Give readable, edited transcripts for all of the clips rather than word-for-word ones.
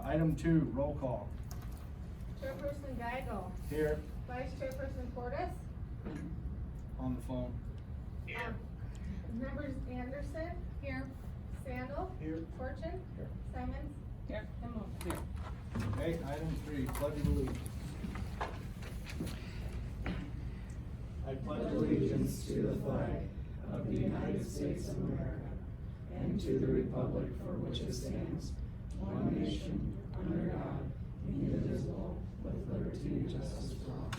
Item 2, roll call. Chairperson Geigle. Here. Vice Chairperson Portis. On the phone. Members Anderson. Here. Sandal. Here. Fortune. Here. Simons. Here. And Moon. Here. Okay, item 3, pledge of allegiance. I pledge allegiance to the flag of the United States of America and to the republic for which it stands, one nation, under God, indivisible, with liberty and justice for all.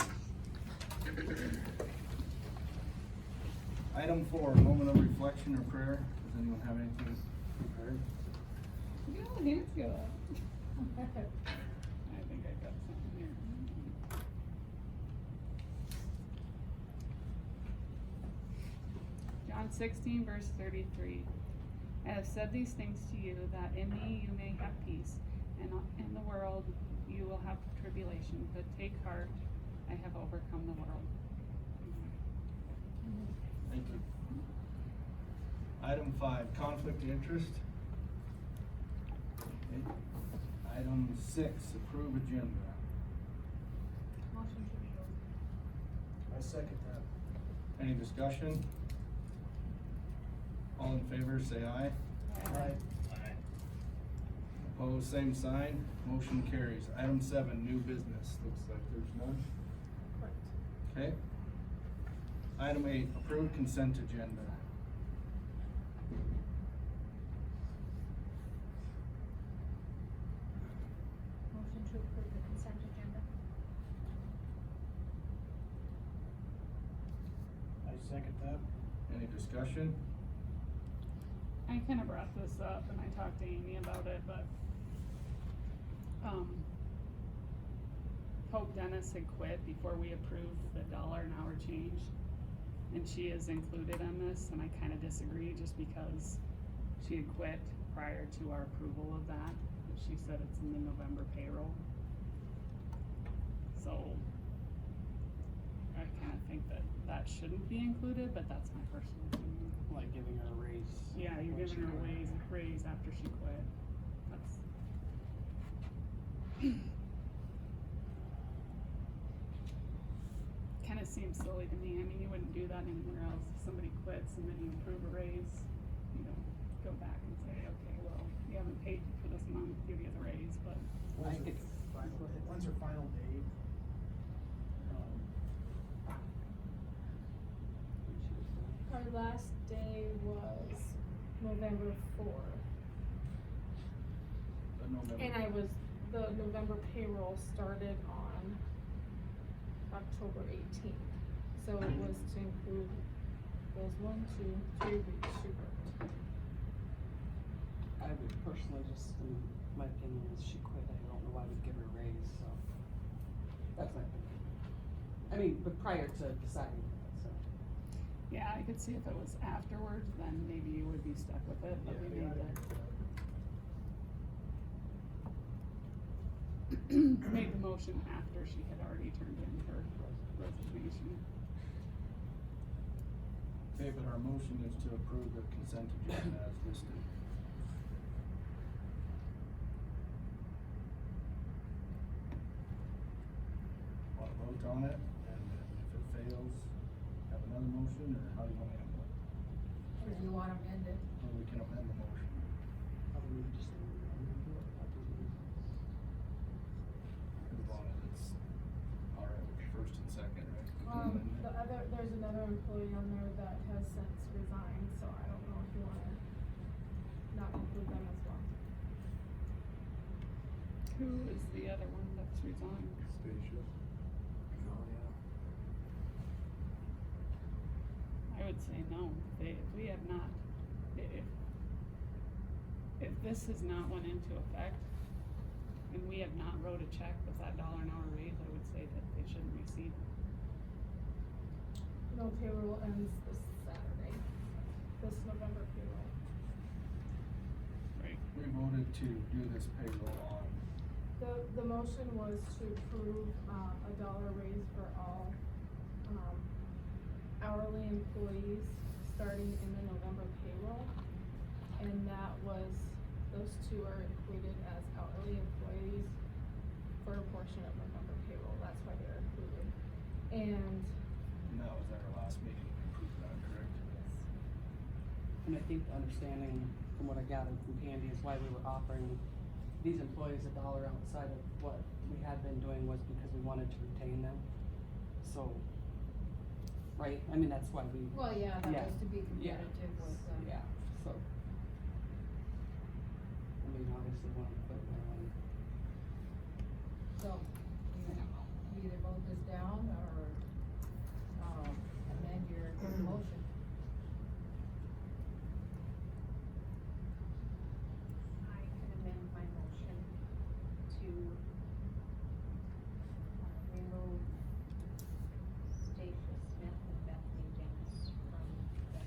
Item 4, moment of reflection or prayer. Does anyone have anything prepared? Go, hands go up. I think I got something here. John 16, verse 33. I have said these things to you, that in me you may have peace, and in the world you will have tribulation, but take heart, I have overcome the world. Thank you. Item 5, conflict of interest. Okay. Item 6, approve agenda. Motion to approve. I second that. Any discussion? All in favor, say aye. Opposed, same sign. Motion carries. Item 7, new business. Looks like there's none. Correct. Okay. Item 8, approved consent agenda. Motion to approve the consent agenda. I second that. Any discussion? I kind of brought this up and I talked to Amy about it, but Hope Dennis had quit before we approved the $1 an hour change. And she is included in this, and I kind of disagree just because she had quit prior to our approval of that. But she said it's in the November payroll. So I kind of think that that shouldn't be included, but that's my personal opinion. Like giving her a raise. Yeah, you're giving her a raise after she quit. That's. Kinda seems silly to me. I mean, you wouldn't do that anywhere else. If somebody quits and then you approve a raise, you don't go back and say, okay, well, you haven't paid for this month, give you the raise, but. When's her final day? Our last day was November 4th. And the November payroll started on October 18th. So it was to include those 1, 2, 3 weeks she worked. I would personally just, in my opinion, is she quit, I don't know why we'd give her a raise, so. That's my opinion. I mean, but prior to deciding that, so. Yeah, I could see if it was afterwards, then maybe you would be stuck with it, but we made made the motion after she had already turned in her resignation. Okay, but our motion is to approve the consent agenda as listed. Want to vote on it, and then if it fails, have another motion, or how do you want to handle it? Or do you want to amend it? Or we can amend the motion. As long as it's all right with first and second, right? There's another employee on there that has since resigned, so I don't know if you want to not include them as well. Who is the other one that's resigned? Stacia. I would say no. If we have not, if this has not went into effect, and we have not wrote a check with that $1 an hour raise, I would say that they shouldn't receive it. No payroll ends this Saturday, this November payroll. Right. We voted to do this payroll on. The motion was to approve, $1 raise for all, hourly employees starting in the November payroll. And that was, those two are included as hourly employees portion of November payroll, that's why they're included. And, And that was at our last meeting, we approved that, correct? And I think the understanding from what I gathered from Candy is why we were offering these employees $1 outside of what we had been doing was because we wanted to retain them. So, right, I mean, that's why we. Well, yeah, that Yeah. was to be Yeah. competitive with, Yeah, so. I mean, obviously one quit one. so, you either vote this down or, amend your motion. I can amend my motion to remove Stacia Smith and Bethany Dennis from the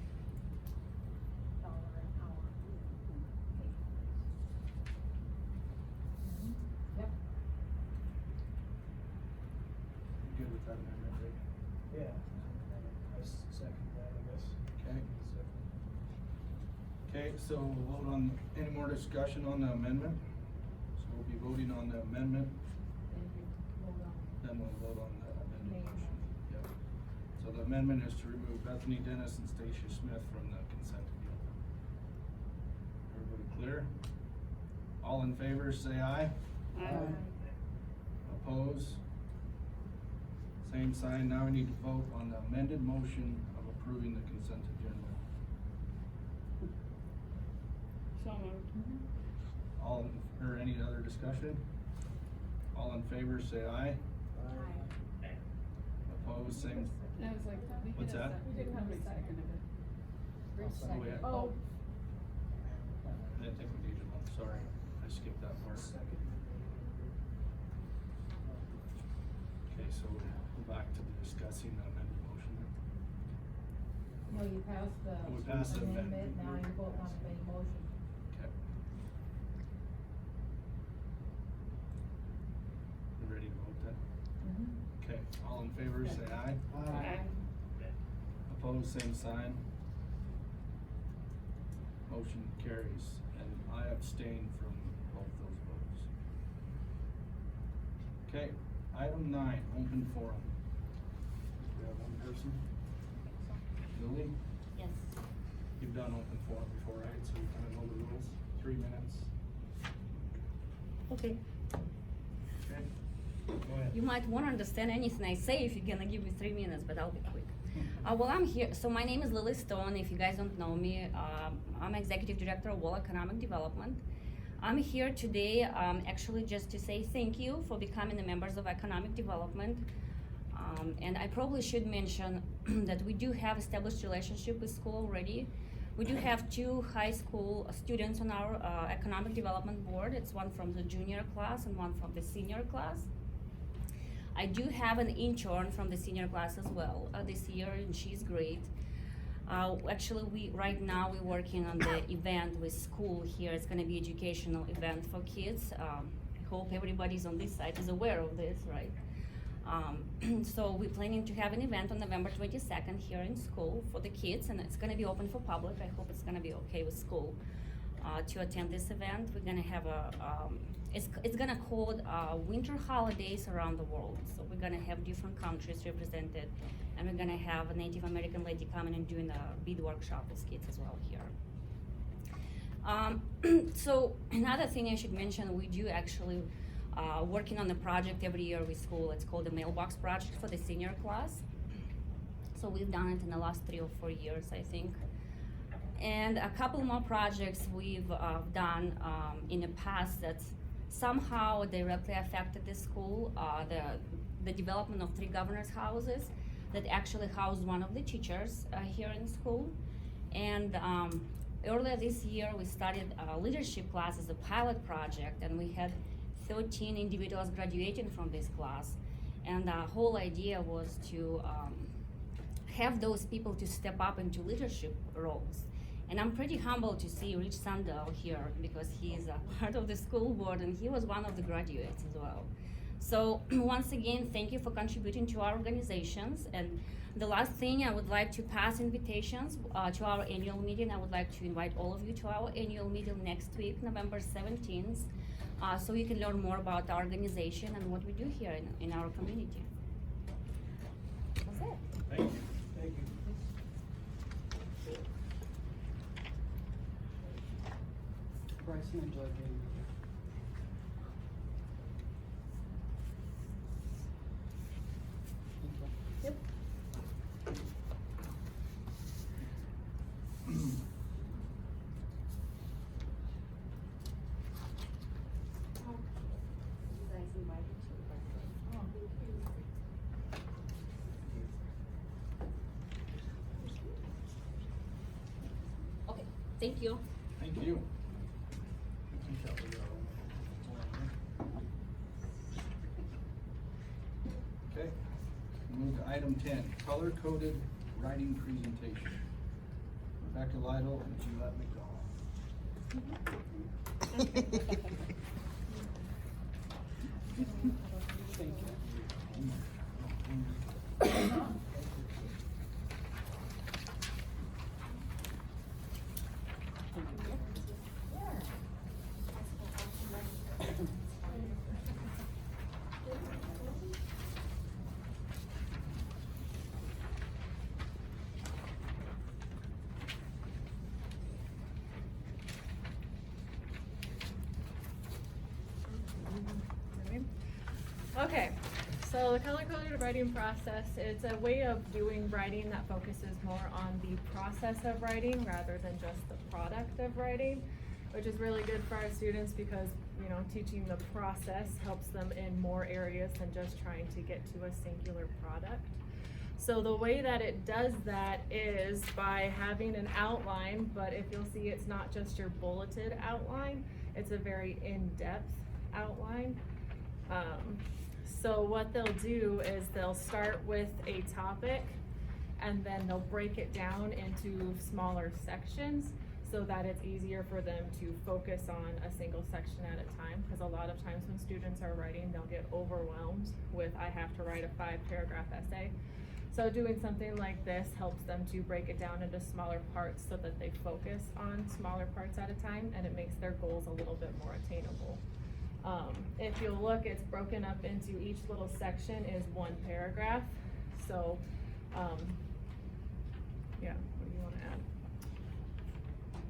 $1 an hour pay increase. Yep. You good with that amendment, Rick? Yeah, I second that, I guess. Okay. Okay, so we'll vote on, any more discussion on the amendment? So we'll be voting on the amendment, Then you vote on. then we'll vote on the amended Main motion. motion. Yep. So the amendment is to remove Bethany Dennis and Stacia Smith from the consent agenda. Everybody clear? All in favor, say aye. Oppose? Same sign. Now we need to vote on the amended motion of approving the consent agenda. So moved. All, or any other discussion? All in favor, say aye. Opposed, same. I was like, we What's could have that? said- We didn't have a nobody second. seconded it. Rich I'll second. second. oh, I didn't think we needed one, sorry. I skipped that part. Okay, so we'll go back to the discussing the amended motion. No, you passed the We passed the amendment, amendment. now you vote on the main motion. Okay. You ready to vote then? Okay, all in favor, say aye. Aye. Opposed, same sign. Motion carries, and I abstain from both those votes. Okay, item 9, open forum. We have one person. Lily, Yes. you've done open forum before, right? So you kind of know the rules, 3 minutes. Okay, Okay, go ahead. you might won't understand anything I say if you're gonna give me 3 minutes, but I'll be quick. Well, I'm here, so my name is Lily Stone, if you guys don't know me, I'm Executive Director of World Economic Development. I'm here today, actually just to say thank you for becoming the members of Economic Development. And I probably should mention that we do have established relationship with school already. We do have 2 high school students on our Economic Development Board. It's one from the junior class and one from the senior class. I do have an intern from the senior class as well this year, and she's great. Actually, right now we're working on the event with school here. It's gonna be educational event for kids. I hope everybody's on this side is aware of this, right? So we're planning to have an event on November 22nd here in school for the kids, and it's gonna be open for public. I hope it's gonna be okay with school to attend this event. We're gonna have it's gonna call winter holidays around the world. So we're gonna have different countries represented, and we're gonna have a Native American lady coming and doing a bead workshop with kids as well here. So another thing I should mention, we do actually working on a project every year with school. It's called the Mailbox Project for the senior class. So we've done it in the last 3 or 4 years, I think. And a couple more projects we've done in the past that somehow directly affected the school. The development of 3 governors' houses that actually housed one of the teachers here in school. And earlier this year, we started leadership class as a pilot project, and we had 13 individuals graduating from this class. And the whole idea was to have those people to step up into leadership roles. And I'm pretty humbled to see Rich Sandel here because he is a part of the school board and he was one of the graduates as well. So once again, thank you for contributing to our organizations. And the last thing, I would like to pass invitations to our annual meeting. I would like to invite all of you to our annual meeting next week, November 17th. so you can learn more about our organization and what we do here in our community. That's it. Thank you. Thank you. Bryson enjoyed being here. Thank you. Yep. Okay, thank you. Thank you. I think that was all. Okay, move to item 10, color-coded writing presentation. Rebecca Lytle and Gillette Thank you. McDowell. Okay, so the color-coded writing process, it's a way of doing writing that focuses more on the process of writing rather than just the product of writing, which is really good for our students because, you know, teaching the process helps them in more areas than just trying to get to a singular product. So the way that it does that is by having an outline, but if you'll see, it's not just your bulleted outline, it's a very in-depth outline. So what they'll do is they'll start with a topic and then they'll break it down into smaller sections so that it's easier for them to focus on a single section at a time. Because a lot of times when students are writing, they'll get overwhelmed with, I have to write a 5-paragraph essay. So doing something like this helps them to break it down into smaller parts so that they focus on smaller parts at a time, and it makes their goals a little bit more attainable. If you'll look, it's broken up into each little section is 1 paragraph. So, yeah, what do you want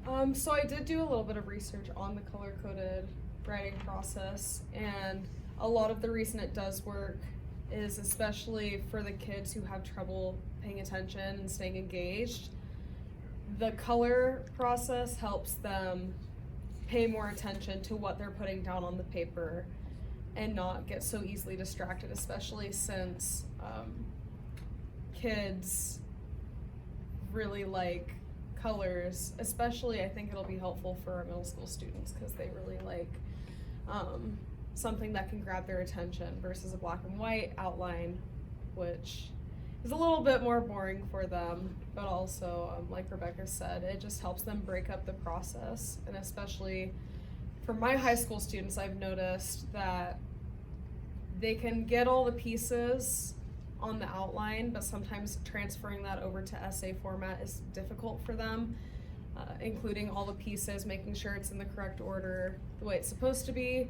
to add? So I did do a little bit of research on the color-coded writing process, and a lot of the reason it does work is especially for the kids who have trouble paying attention and staying engaged. The color process helps them pay more attention to what they're putting down on the paper and not get so easily distracted, especially since kids really like colors. Especially, I think it'll be helpful for our middle school students because they really like something that can grab their attention versus a black and white outline, which is a little bit more boring for them, but also, like Rebecca said, it just helps them break up the process. And especially for my high school students, I've noticed that they can get all the pieces on the outline, but sometimes transferring that over to essay format is difficult for them, including all the pieces, making sure it's in the correct order, the way it's supposed to be.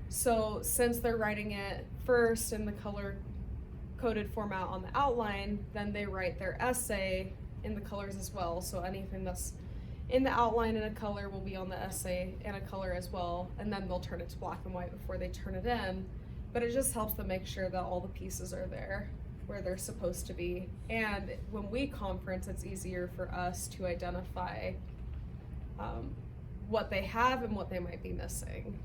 So since they're writing it first in the color-coded format on the outline, then they write their essay in the colors as well. So anything that's in the outline in a color will be on the essay in a color as well, and then they'll turn it to black and white before they turn it in. But it just helps them make sure that all the pieces are there where they're supposed to be. And when we conference, it's easier for us to identify what they have and what they might be missing.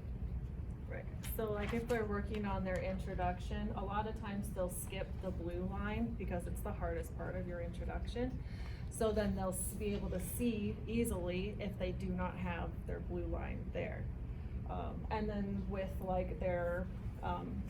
Right. So like if they're working on their introduction, a lot of times they'll skip the blue line because it's the hardest part of your introduction. So then they'll be able to see easily if they do not have their blue line there. And then with like their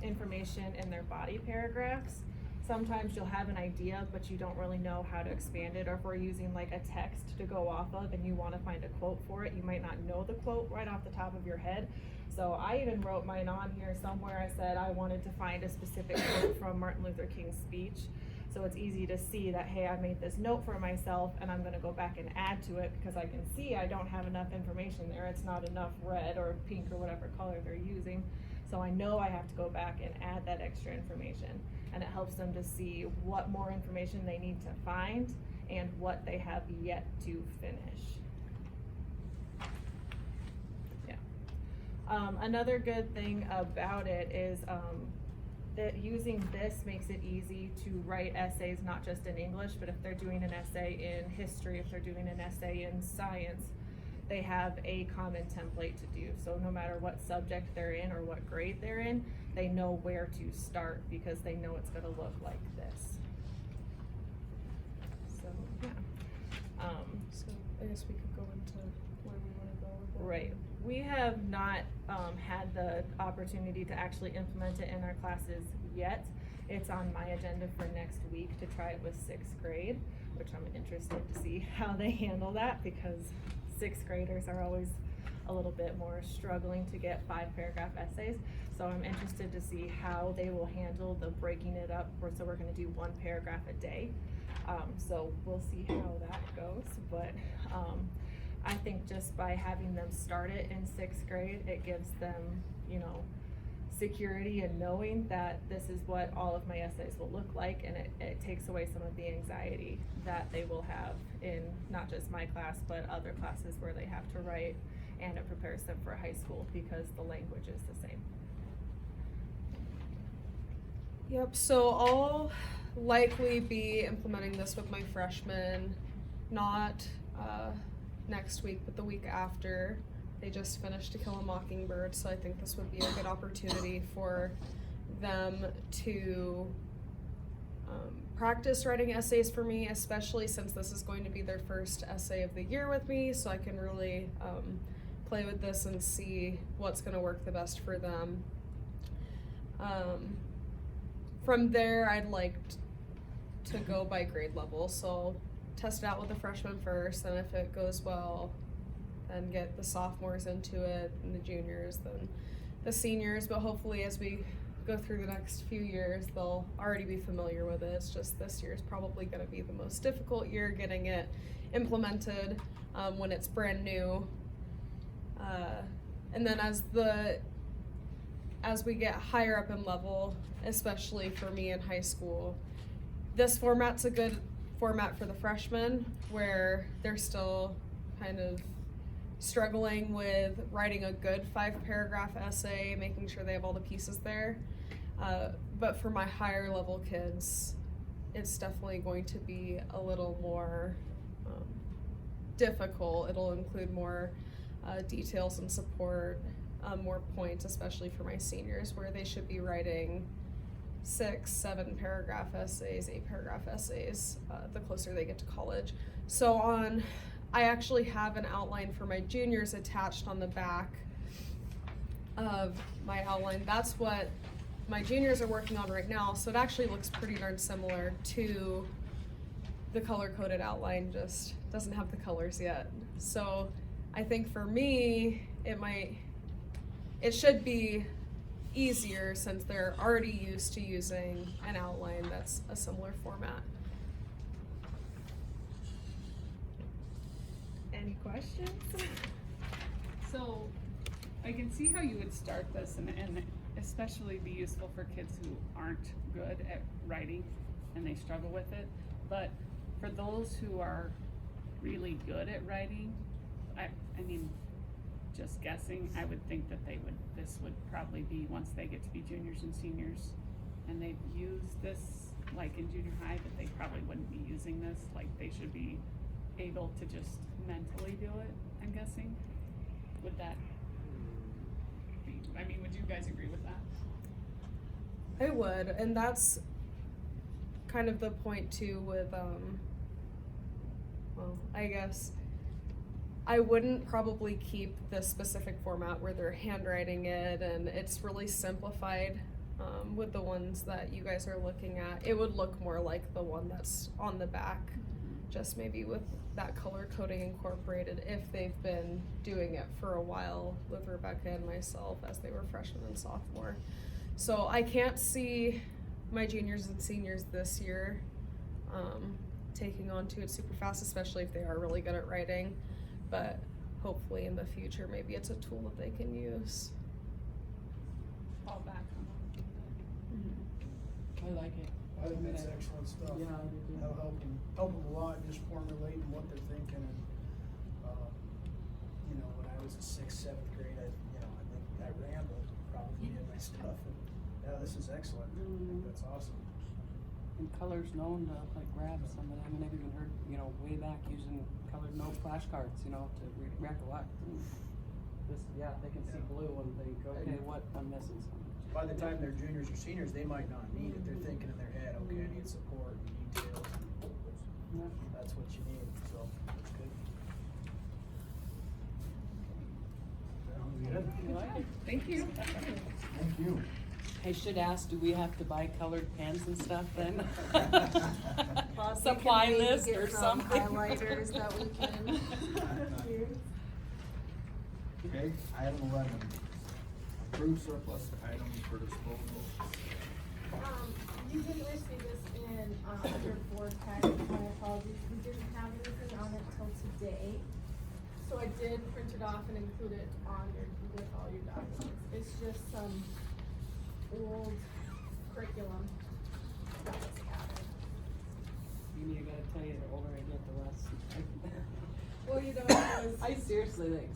information in their body paragraphs, sometimes you'll have an idea, but you don't really know how to expand it, or if we're using like a text to go off of and you want to find a quote for it, you might not know the quote right off the top of your head. So I even wrote mine on here somewhere. I said I wanted to find a specific quote from Martin Luther King's speech. So it's easy to see that, hey, I made this note for myself and I'm gonna go back and add to it because I can see I don't have enough information there. It's not enough red or pink or whatever color they're using. So I know I have to go back and add that extra information. And it helps them to see what more information they need to find and what they have yet to finish. Yeah. Another good thing about it is that using this makes it easy to write essays, not just in English, but if they're doing an essay in history, if they're doing an essay in science, they have a common template to do. So no matter what subject they're in or what grade they're in, they know where to start because they know it's gonna look like this. So, yeah. So I guess we could go into where we wanna go with that. Right. We have not had the opportunity to actually implement it in our classes yet. It's on my agenda for next week to try it with 6th grade, which I'm interested to see how they handle that because 6th graders are always a little bit more struggling to get 5-paragraph essays. So I'm interested to see how they will handle the breaking it up. So we're gonna do 1 paragraph a day. So we'll see how that goes, but I think just by having them start it in 6th grade, it gives them, you know, security and knowing that this is what all of my essays will look like, and it takes away some of the anxiety that they will have in not just my class, but other classes where they have to write, and it prepares them for high school because the language is the same. Yep, so I'll likely be implementing this with my freshmen, not next week, but the week after. They just finished To Kill a Mockingbird, so I think this would be a good opportunity for them to practice writing essays for me, especially since this is going to be their first essay of the year with me, so I can really play with this and see what's going to work the best for them. From there, I'd like to go by grade level, so I'll test it out with the freshmen first, and if it goes well, then get the sophomores into it, and the juniors, then the seniors, but hopefully as we go through the next few years, they'll already be familiar with it. It's just this year is probably gonna be the most difficult year getting it implemented when it's brand new. And then as we get higher up in level, especially for me in high school, this format's a good format for the freshmen where they're still kind of struggling with writing a good 5-paragraph essay, making sure they have all the pieces there. But for my higher level kids, it's definitely going to be a little more difficult. It'll include more details and support, more points, especially for my seniors, where they should be writing 6-7 paragraph essays, 8-paragraph essays, the closer they get to college. So I actually have an outline for my juniors attached on the back of my outline. That's what my juniors are working on right now, so it actually looks pretty darn similar to the color-coded outline, just doesn't have the colors yet. So I think for me, it should be easier since they're already used to using an outline that's a similar format. Any questions? So, I can see how you would start this and especially be useful for kids who aren't good at writing and they struggle with it. But for those who are really good at writing, I mean, just guessing, I would think that this would probably be once they get to be juniors and seniors and they've used this like in junior high, that they probably wouldn't be using this, like they should be able to just mentally do it, I'm guessing. Would that be, I mean, would you guys agree with that? I would, and that's kind of the point too with, well, I guess I wouldn't probably keep this specific format where they're handwriting it and it's really simplified with the ones that you guys are looking at. It would look more like the one that's on the back, just maybe with that color coding incorporated if they've been doing it for a while with Rebecca and myself as they were freshman and sophomore. So I can't see my juniors and seniors this year taking on to it super fast, especially if they are really good at writing. But hopefully in the future, maybe it's a tool that they can use. Fall back on I like it. I think that's excellent stuff. Yeah, I do too. That'll help them a lot, just formulating what they're thinking and, you know, when I was in sixth, seventh grade, I think I rambled probably in my stuff. And, yeah, this is excellent. I think that's awesome. And colors known to like grab some of them, and I've even heard, way back using colored note flashcards, to recollect. And this, they can see blue and think, okay, what, I'm missing something. By the time they're juniors or seniors, they might not need it. They're thinking in their head, okay, I need support and details. Yeah. That's what you need, so that's good. Sounds good. You like it? Thank you. Thank you. I should ask, do we have to buy colored pens and stuff then? Plus, Supply we can maybe list get or some something. highlighters that we can use. Okay, item 11, approve surplus items for disposal. You didn't receive this in, your board packet, my apologies, we didn't have anything on it till today. So I did print it off and include it on your, with all your documents, it's just some old curriculum that was added. I gotta tell you, the older I get, the less. Well, you know, it was. I seriously think.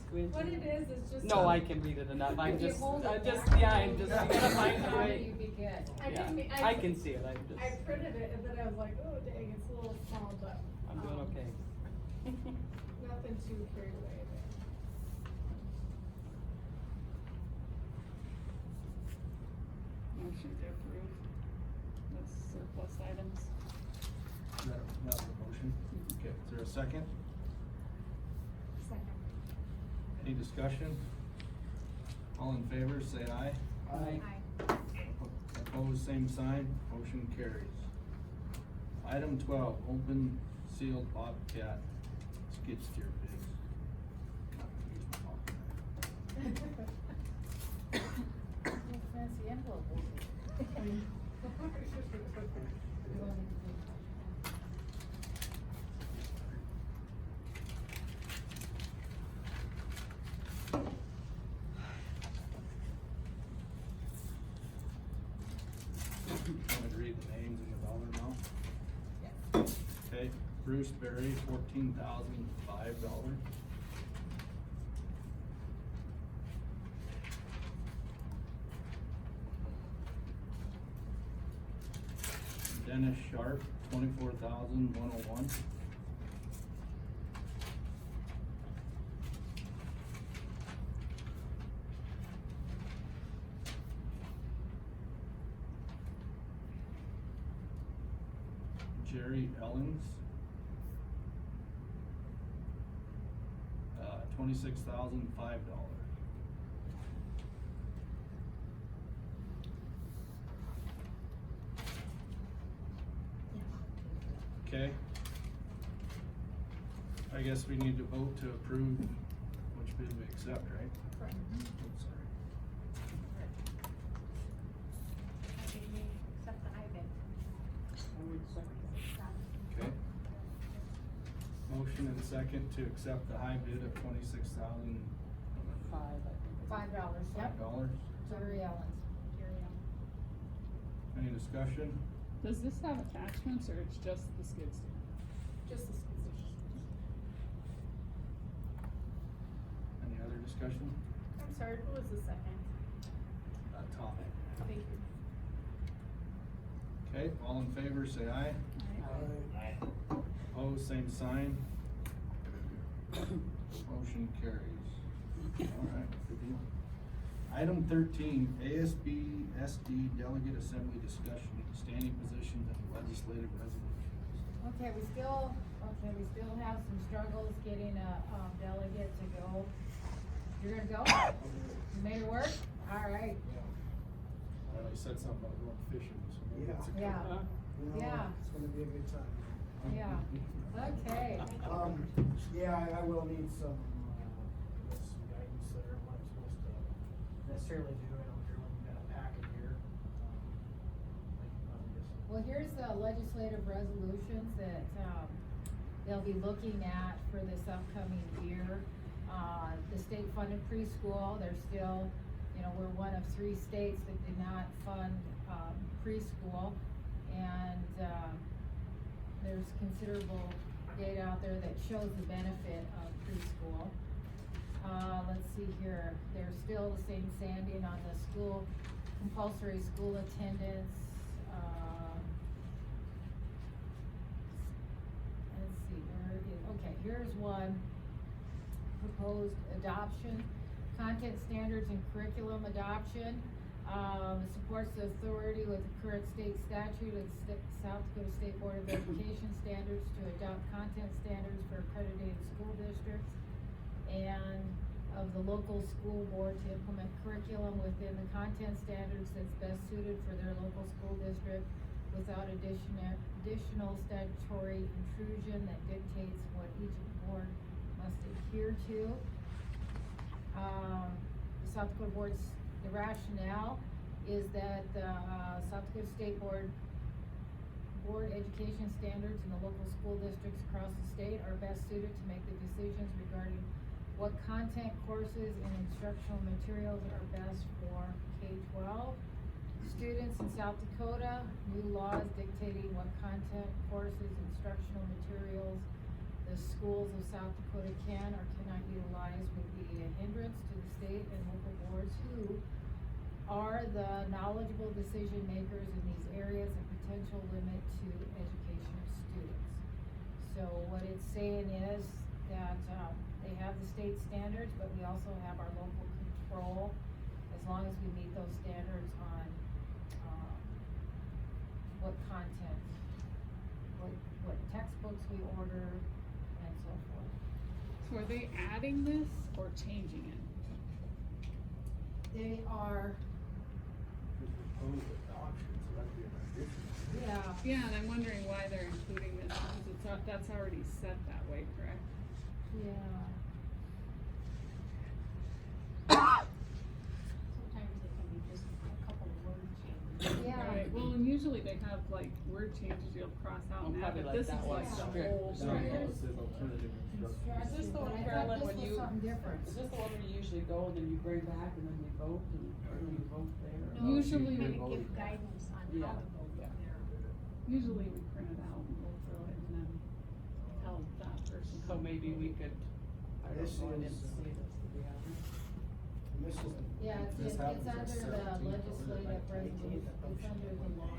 Squinting. What it is just. No, I can read it enough. I'm If you just, hold it I'm just, back, yeah, I'm just, you gotta find the How way. you could get. Yeah, I can see it, I'm just, I printed it and then I was like, oh dang, it's a little small, but. I'm doing okay. Nothing too carried away there. Motion to approve the surplus items. Is that a motion? Okay, is there a second? Second. Any discussion? All in favor, say aye. Aye. Opposed, same sign, motion carries. Item 12, open sealed Bobcat skid steer bids. Fancy envelope. Want me to read the names and the dollar amount? Okay, Bruce Berry, $14,005. Dennis Sharp, $24,101. Jerry Ellens, $26,005. Okay. I guess we need to vote to approve which bid we accept, right? Correct. Oops, sorry. Accept the high bid. Okay. Motion and second to accept the high bid of $26,005. $5, Yep. Jerry Allen's. Any discussion? Does this have attachments or it's just the skid steer? Just the skid steer. Any other discussion? I'm sorry, who was the second? Tom. Thank you. Okay, all in favor, say aye. Opposed, same sign. Motion carries. Alright, good deal. Item 13, ASB SD Delegate Assembly Discussion, standing positions and legislative resolutions. Okay, we still have some struggles getting a delegate to go. You're gonna go? You made it work? Alright, I said something about going fishing, so maybe it's a. yeah, You know, Yeah. It's gonna be a good time. yeah, okay. Yeah, I will need some, I guess some guidance there, what I'm supposed to necessarily do, I don't really got a packet here. Like, just Well, here's the legislative resolutions that, they'll be looking at for this upcoming year. The state funded preschool, they're still, you know, we're one of 3 states that did not fund, preschool. And, there's considerable data out there that shows the benefit of preschool. Let's see here, there's still the same standing on the school, compulsory school attendance. Let's see, where it is, okay, here's one, proposed adoption, content standards and curriculum adoption. Supports the authority with the current state statute and South Dakota State Board of Education standards to adopt content standards for accredited school districts, and of the local school board to implement curriculum within the content standards that's best suited for their local school district without additional statutory intrusion that dictates what each board must adhere to. The South Dakota Board's, the rationale is that the South Dakota State Board education standards in the local school districts across the state are best suited to make the decisions regarding what content, courses, and instructional materials are best for K-12 students in South Dakota. New laws dictating what content, courses, instructional materials the schools of South Dakota can or cannot utilize would be a hindrance to the state and local boards who are the knowledgeable decision makers in these areas and potential limit to education of students. So what it's saying is that, they have the state standards, but we also have our local control, as long as we meet those standards on, what content, what textbooks we order, and so forth. So are they adding this or changing it? They are, Proposed adoption, so that'd be an addition. yeah, Yeah, and I'm wondering why they're including this, because that's already set that way, correct? yeah. Sometimes it can be just a couple of word changes. Yeah. Right, well, and usually they have like word changes you'll cross out Oh, and add, probably but like this is that like one. the Strict. whole. So here's Says alternative instruction. Is this the one, But I Carolyn, thought when this you? was something different. Is this the one where you usually go and then you bring back and then we vote and, or then we vote there? No, Usually kind we of give vote. guidance on Yeah. how to vote Yeah. there. Usually we print it out and go through it and then tell that person. So maybe we could, I don't This know, I didn't is, see this, did we have it? And this is. Yeah, This it's happens under on the 17th, legislative resolution, it's under the law,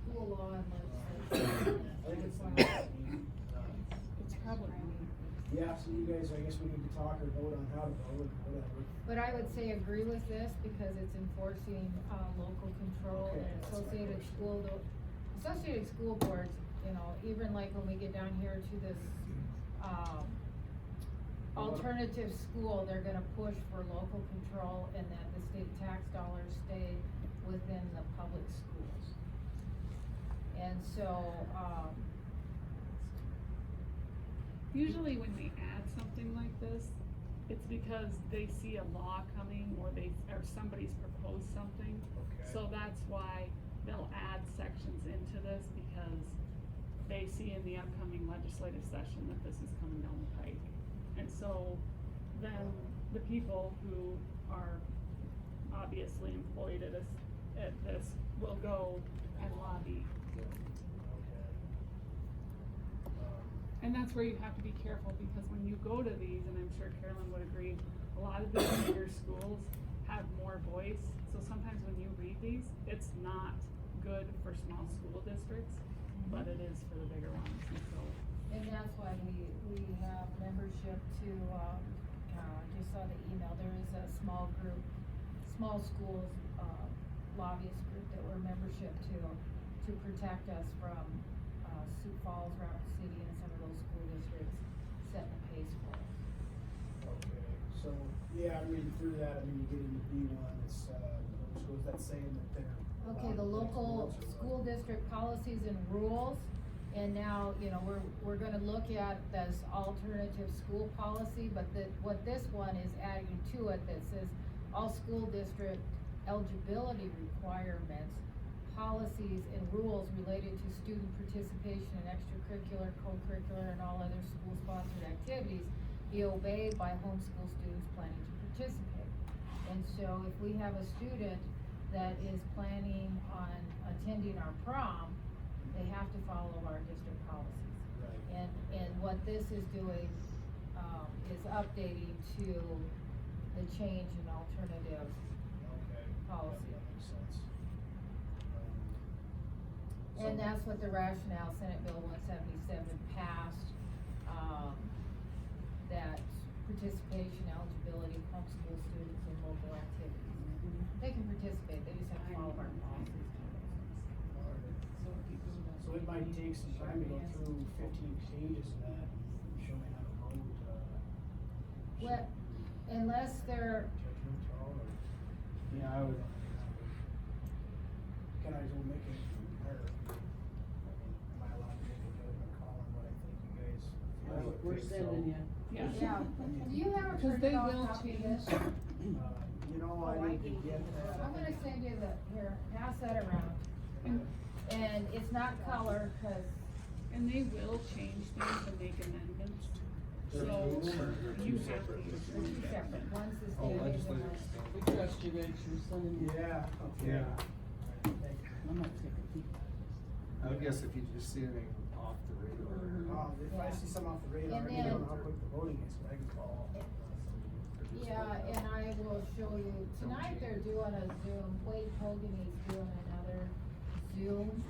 school law and I think it's the legislation. It's probably me. Yeah, so you guys, I guess we need to talk or vote on how to vote, whatever. But I would say agree with this because it's enforcing, local control Okay, and that's my associated school boards, you know, even like when we get down here to this, alternative school, they're gonna push for local control and that the state tax dollars stay within the public schools. And so, Usually when they add something like this, it's because they see a law coming or somebody's proposed something. Okay. So that's why they'll add sections into this because they see in the upcoming legislative session that this is coming down the pike. And so then the people who are obviously employed at this will go and lobby. And that's where you have to be careful, because when you go to these, and I'm sure Carolyn would agree, a lot of the bigger schools have more voice, so sometimes when you read these, it's not good for small school districts, but it is for the bigger ones, and so. and that's why we have membership to, just saw the email, there is a small group, small schools, lobbyist group that we're membership to protect us from, Sioux Falls, Route City, and some of those school districts setting the pace for us. Okay, so, yeah, I'm reading through that, I mean, you get into B1, it's, so is that saying that they're. Okay, the local school district policies and rules, and now, you know, we're gonna look at this alternative school policy, but what this one is adding to it that says all school district eligibility requirements, policies and rules related to student participation in extracurricular, co-curricular, and all other school-sponsored activities be obeyed by homeschool students planning to participate. And so if we have a student that is planning on attending our prom, they have to follow our district policies. Right. And what this is doing, is updating to the change in alternative Okay. policy. That makes sense. And that's what the rationale, Senate Bill 177 passed, that participation eligibility of homeschool students in local activities. They can participate, they just have to follow our policies. So it might take some time to go through 15 pages of that, showing how to vote, Well, unless they're, judgment call, or? Yeah, I would. Can I go make it, or, am I allowed to make a judgment call on what I think you guys? We're sending you. Yeah. yeah, do you have a Because they printed off will copy of change. this? You know, I need to get that. I'm gonna send you here, pass that around. And it's not color, cause And they will change things and make amendments, so you have to use they're two them. separate, one's the Oh, state and legislative one's. We trust you, Rich, you're sending you. Yeah, okay. Yeah. Thank you. I'm not taking a peek at this. I would guess if you just see anything off the radar. If I see some off the radar, And you know then- how quick the voting is, I can call. Yeah, and I will show you, tonight they're doing a Zoom, Wade Hogan is doing another Zoom,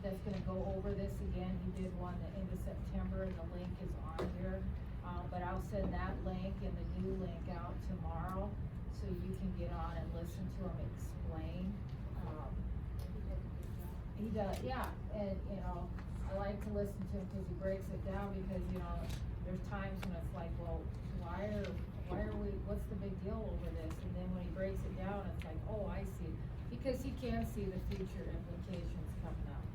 that's gonna go over this again, he did one the end of September, and the link is on here. But I'll send that link and the new link out tomorrow, so you can get on and listen to him explain. He does, yeah, and, you know, I like to listen to him because he breaks it down, because, you know, there's times when it's like, well, why are we, what's the big deal over this? And then when he breaks it down, it's like, oh, I see, because he can see the future implications coming up.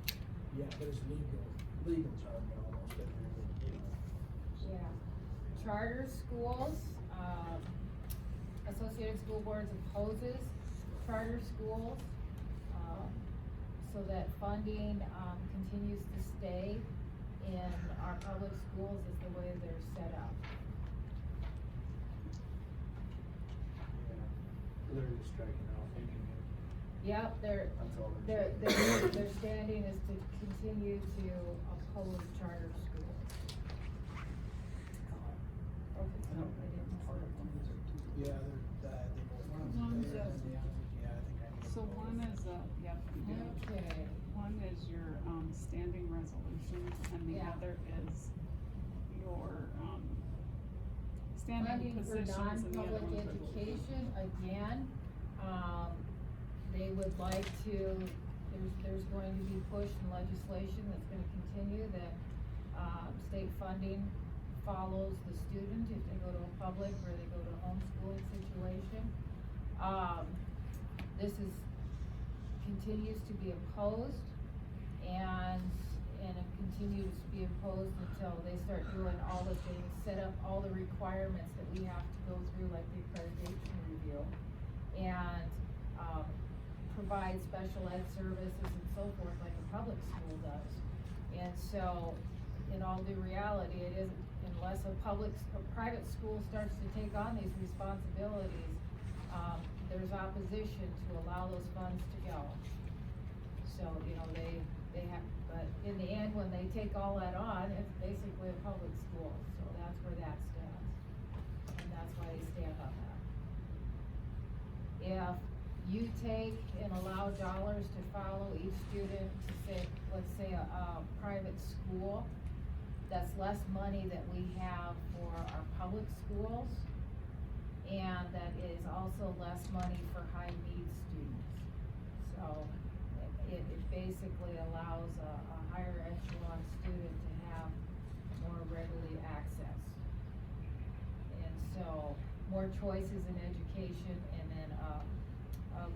Yeah, there's legal jargon almost in there, but, you know. Yeah. Charter schools, Associated School Boards opposes charter schools, so that funding, continues to stay in our public schools is the way they're set up. Yeah. They're just striking out, thinking it. Yep, That's all they're. their standing is to continue to oppose charter schools. Okay, so I didn't miss that. Yeah, they both. One's Yeah, a- I think I need. So one is yep, you do. Okay, One is your, standing resolutions, and the Yeah. other is your, standing funding for positions, and the other non-public ones are. education, again, they would like to, there's going to be push in legislation that's gonna continue that, state funding follows the student if they go to a public or they go to a homeschooling situation. This continues to be opposed, and it continues to be opposed until they start doing all the things, set up all the requirements that we have to go through, like the accreditation review, and, provide special ed services and so forth like a public school does. And so, in all due reality, it isn't, unless a private school starts to take on these responsibilities, there's opposition to allow those funds to go. So, you know, they have, but in the end, when they take all that on, it's basically a public school, so that's where that stands. And that's why they stand on that. If you take and allow dollars to follow each student to say, let's say a private school, that's less money that we have for our public schools, and that is also less money for high needs students. So it basically allows a higher echelon student to have more readily access. And so more choices in education, and then a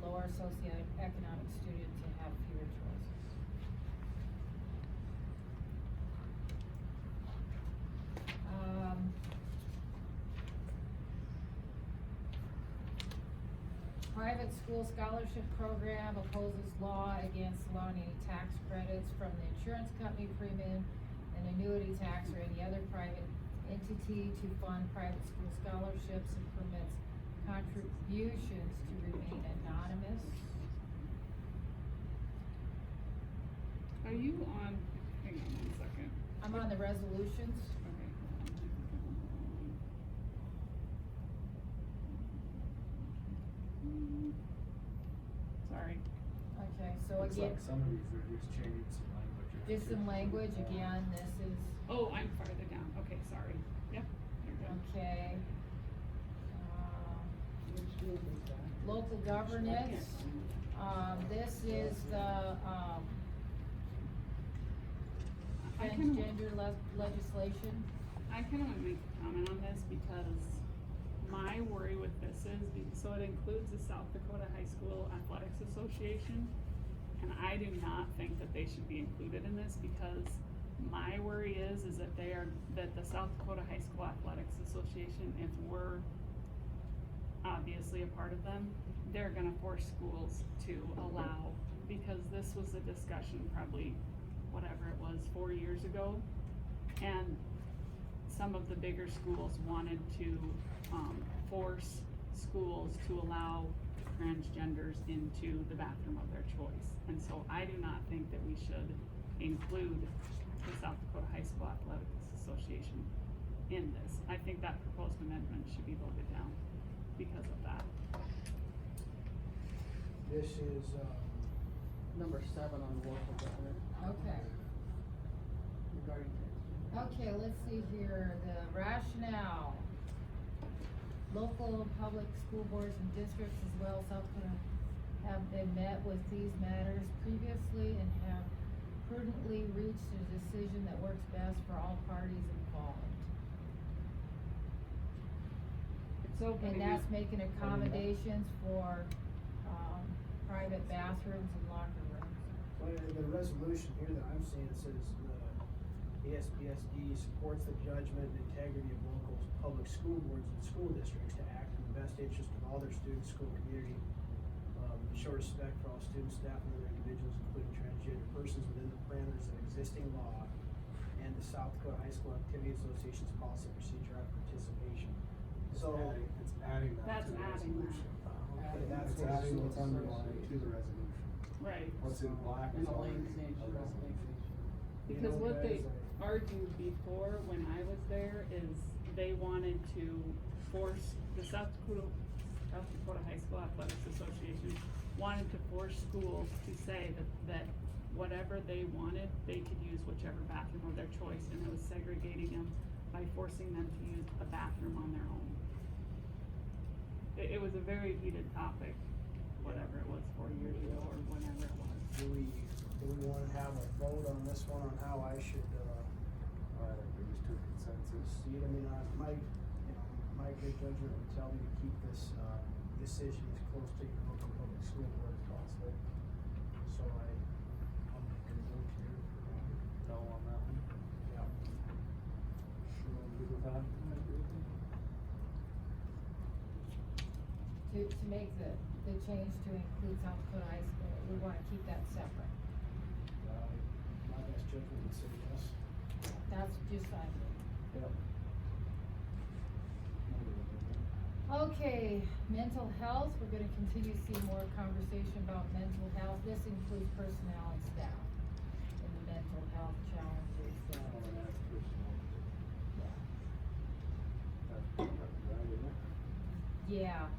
lower socioeconomic student to have fewer choices. private school scholarship program opposes law against allowing any tax credits from the insurance company premium, an annuity tax, or any other private entity to fund private school scholarships, and permits contributions to remain anonymous. Are you on, hang on 1 second. I'm on the resolutions. Okay, hold on. Sorry. Okay, so Looks again, like some of these are just changing some language. just some language, again, this is, Oh, I'm farther down. Okay, sorry. Yep, you're good. okay. Which one is that? Local governance, this is the, I kinda- transgender legislation. I kinda wanna make a comment on this because my worry with this is, so it includes the South Dakota High School Athletics Association. And I do not think that they should be included in this because my worry is that that the South Dakota High School Athletics Association, if we're obviously a part of them, they're gonna force schools to allow, because this was a discussion probably, whatever it was, 4 years ago. And some of the bigger schools wanted to, force schools to allow transgenders into the bathroom of their choice. And so I do not think that we should include the South Dakota High School Athletics Association in this. I think that proposed amendment should be voted down because of that. This is, Number 7 on the local government Okay, regarding transgender. okay, let's see here, the rationale. Local public school boards and districts as well as South Dakota have been met with these matters previously and have prudently reached a decision that works best for all parties involved. It's open. And that's making accommodations for, private bathrooms and locker rooms. well, the resolution here that I'm seeing, it says the ASBSD supports the judgment and integrity of local public school boards and school districts to act in the best interest of all their students, school community, show respect for all students, staff, and other individuals, including transgender persons within the parameters of existing law and the South Dakota High School Activity Association's policy and procedure on participation. So, It's adding that That's to the adding that. resolution. okay, that's It's what adding what's it's underlined to the resolution. Right. What's in black In is a already Lane's nature, a resolution. Because what they guys, argued before when I was there is they wanted to force the South Dakota High School Athletics Association wanted to force schools to say that whatever they wanted, they could use whichever bathroom of their choice, and it was segregating them by forcing them to use a bathroom on their own. It was a very heated topic, whatever it was 4 years ago or whenever it was. do we wanna have a vote on this one on how I should, I think we just took consensus. see it? I mean, my good judgment would tell me to keep this, decision as close to your local public school board as possible. So I'll make a vote here. No on that one. Yeah. Everyone good with that? To make the change to include South Dakota High School, we wanna keep that separate. My best judgment would say yes. That's just fine. Yep. Okay, mental health, we're gonna continue to see more conversation about mental health. This includes personnel and staff in the mental health challenges, Oh, and that's personal. yeah. That's right, isn't it? Yeah.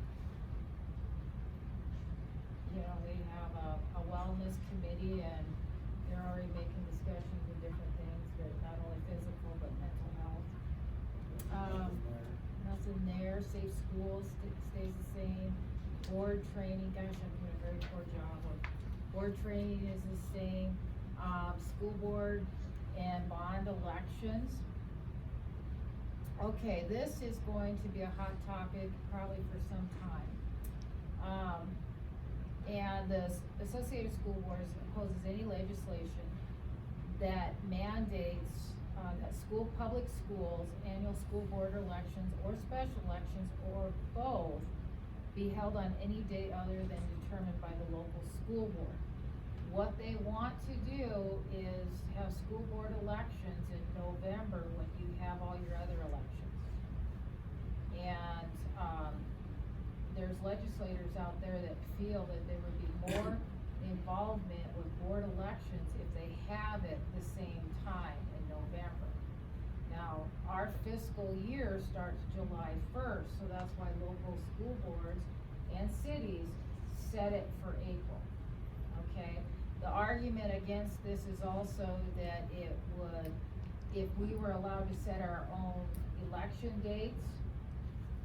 You know, we have a wellness committee and they're already making discussions of different things, that not only physical, but mental health. Nothing there, safe schools stays the same, board training, gosh, I'm doing a very poor job of, board training is the same, school board and bond elections. Okay, this is going to be a hot topic probably for some time. And the Associated School Boards opposes any legislation that mandates, that public schools, annual school board elections or special elections or both be held on any date other than determined by the local school board. What they want to do is have school board elections in November when you have all your other elections. And, there's legislators out there that feel that there would be more involvement with board elections if they have it the same time in November. Now, our fiscal year starts July 1st, so that's why local school boards and cities set it for April, okay? The argument against this is also that it would, if we were allowed to set our own election dates,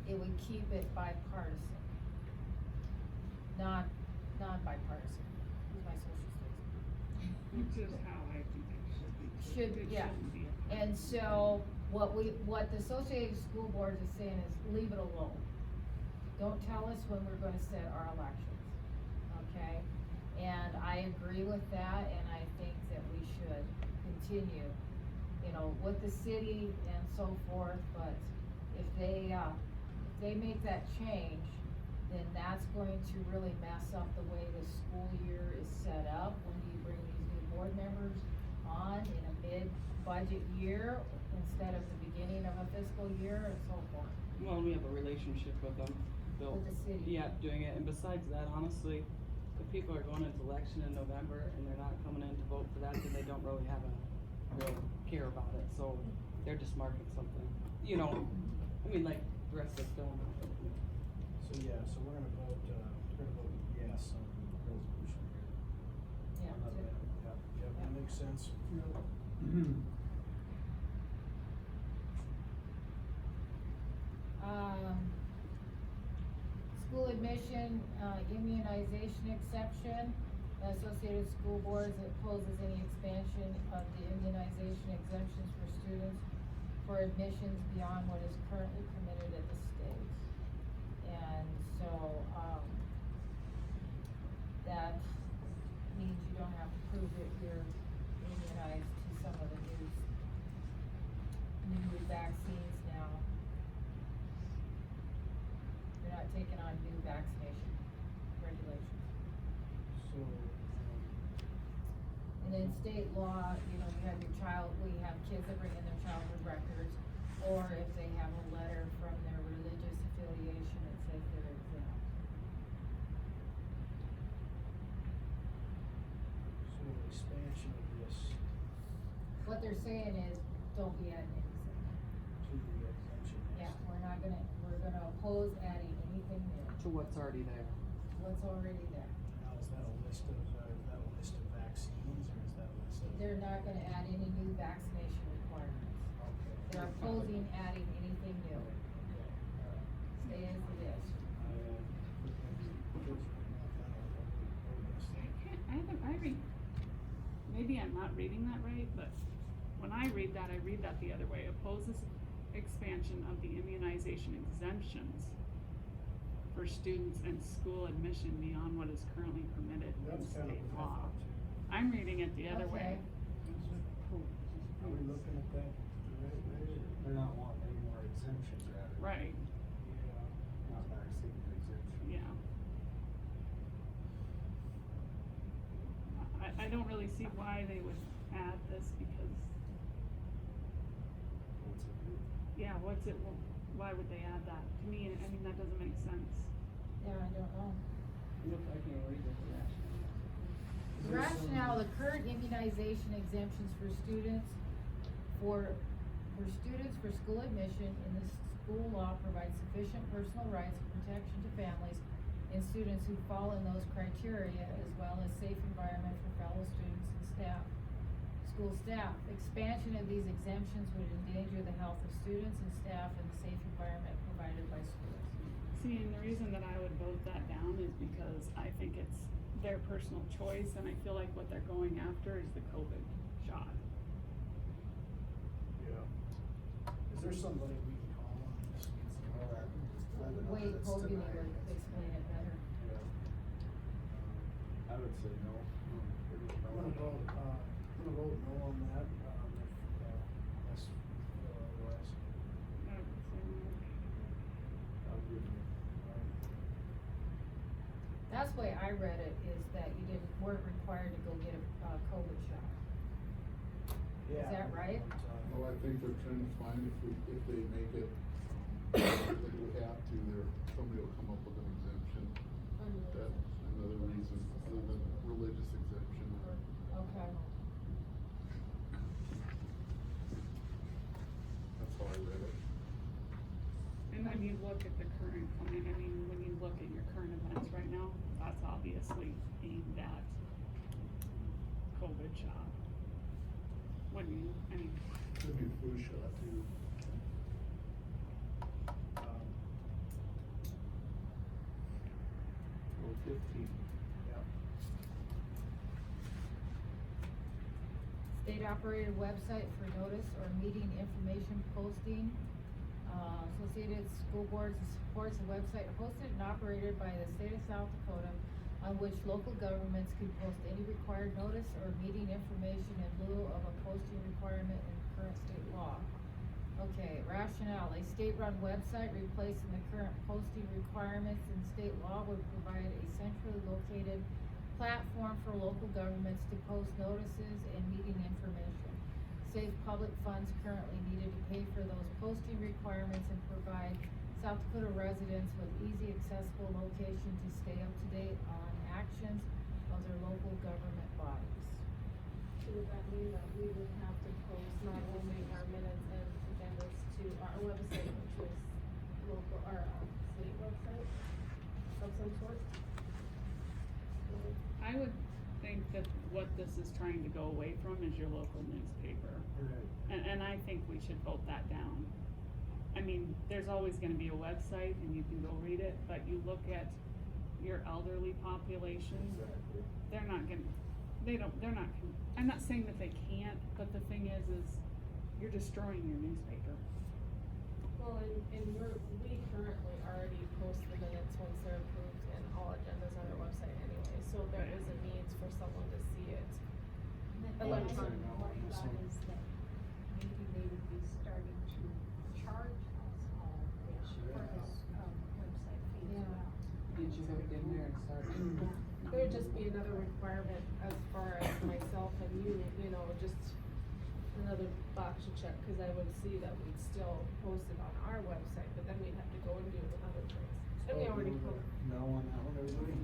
it would keep it bipartisan. Non-bipartisan, is my social studies. Which is how I think it should be. Should, It yeah. shouldn't be a And so, what the Associated School Boards is saying is leave it alone. Don't tell us when we're gonna set our elections, okay? And I agree with that, and I think that we should continue, you know, with the city and so forth, but if they make that change, then that's going to really mess up the way the school year is set up. When do you bring these new board members on in a mid-budget year instead of the beginning of a fiscal year and so forth? Well, we have a relationship with them, built. With the city. Yeah, doing it, and besides that, honestly, if people are going into election in November and they're not coming in to vote for that, then they don't really have a real care about it, so they're just marking something, you know, I mean, like the rest of us don't. So, yeah, so we're gonna vote yes on the resolution here. Yeah, Not bad. Yeah, that makes sense. School admission, immunization exception. The Associated School Boards opposes any expansion of the immunization exemptions for students for admissions beyond what is currently permitted at the state. And so, that means you don't have to prove that you're immunized to some of the new vaccines now. You're not taking on new vaccination regulations. So, And then state law, you know, you have your child, we have kids that bring in their childhood records, or if they have a letter from their religious affiliation that says they're exempt. so the expansion of this What they're saying is, don't be adding anything. to the exemption. Yeah, we're gonna oppose adding anything new, To what's already there. what's already there. Now, is that a list of vaccines, or is that a list of? They're not gonna add any new vaccination requirements. Okay. They're opposing adding anything new. Stay as it is. Maybe I'm not reading that right, but when I read that the other way. Opposes expansion of the immunization exemptions for students and school admission beyond what is currently permitted in That's kind of state what I law. thought too. I'm reading it the other way. Are we looking at that the right way? They're not wanting any more exemptions added. Right, Yeah. Not vaccine exemption. yeah. I don't really see why they would add this because, What's it do? yeah, why would they add that? To me, I mean, that doesn't make sense. Yeah, I don't know. Look, I can't read the rationale. The rationale, the current immunization exemptions for students, for school admission in the school law provides sufficient personal rights and protection to families and students who fall in those criteria, as well as safe environment for fellow students and staff, school staff. Expansion of these exemptions would endanger the health of students and staff and the safe environment provided by schools. See, and the reason that I would vote that down is because I think it's their personal choice, and I feel like what they're going after is the COVID shot. Yeah. Is there somebody we can call on this? Wade Hogan would explain it better. Yeah. I would say no. I'm gonna vote no on that, unless, otherwise. I would say no. I'll give you. way I read it is that you weren't required to go get a COVID shot. Yeah. Is that right? Well, I think they're trying to find if they make it, that we have to, somebody will come up with an exemption. That's another reason, other than religious exemption. Okay. That's how I read it. And when you look at the current plan, I mean, when you look at your current events right now, that's obviously aimed at COVID shot. When you, I mean, Could be flu shot too. Rule 15. Yep. State operated website for notice or meeting information posting. Associated School Boards supports a website hosted and operated by the state of South Dakota on which local governments can post any required notice or meeting information in lieu of a posting requirement in current state law. Okay, rationale, a state-run website replacing the current posting requirements in state law would provide a centrally located platform for local governments to post notices and meeting information. Save public funds currently needed to pay for those posting requirements and provide South Dakota residents with easy accessible location to stay up to date on actions of their local government bodies. So would that mean that we would have to post not only our minutes and agendas to our website, which is local, our city website of some sort? I would think that what this is trying to go away from is your local newspaper. Right. And I think we should vote that down. I mean, there's always gonna be a website and you can go read it, but you look at your elderly population, Exactly. they're not, I'm not saying that they can't, but the thing is you're destroying your newspaper. Well, and we currently already post the minutes once they're approved and all agendas on our website anyway, so there is a means for someone to see it. Electronic. What I thought is that maybe they would be starting to charge us all this for this, website fee as Yeah. well. Did you go in there and start? There would just be another requirement as far as myself and you know, just another box to check, cause I would see that we'd still post it on our website, but then we'd have to go and do it in other places. And we already put, No on that one, everybody?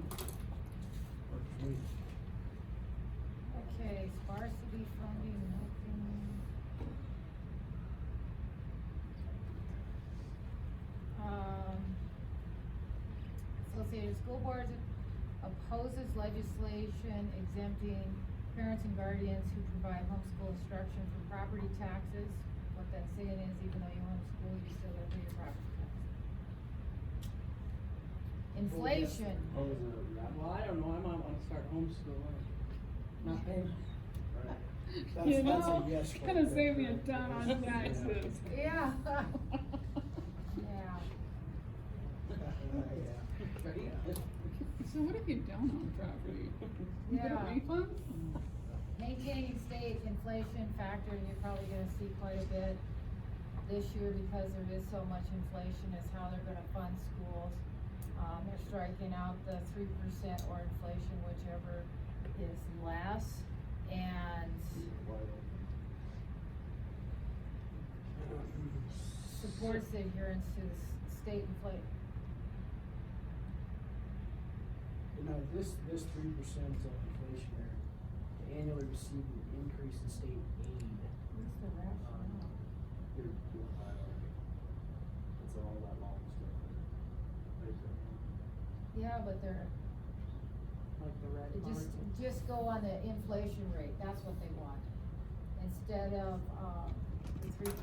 Works for me. Okay, sparsity funding, nothing. Associated School Boards opposes legislation exempting parents and guardians who provide homeschool instruction from property taxes. What that's saying is even though you homeschool, you still gotta pay your property taxes. Inflation. Oh, is it, yeah. Well, I don't know, I might wanna start homeschooling, not paying. Right. You That's know, a yes. gonna vote save me a there. ton on taxes. Yeah. Yeah. So what have you done on property? You get a Yeah. refund? Maintaining state inflation factor, you're probably gonna see quite a bit this year because there is so much inflation, is how they're gonna fund schools. They're striking out the 3% or inflation, whichever is less, and supports the adherence to the state inflation. Now, this 3% of inflation there, to annually receive an increase in state aid. What's the rationale? You're doing that already. It's all that long stuff there. Right there. Yeah, but they're, Like the red just go on the inflation rate, that's what they want. Instead of, the 3%,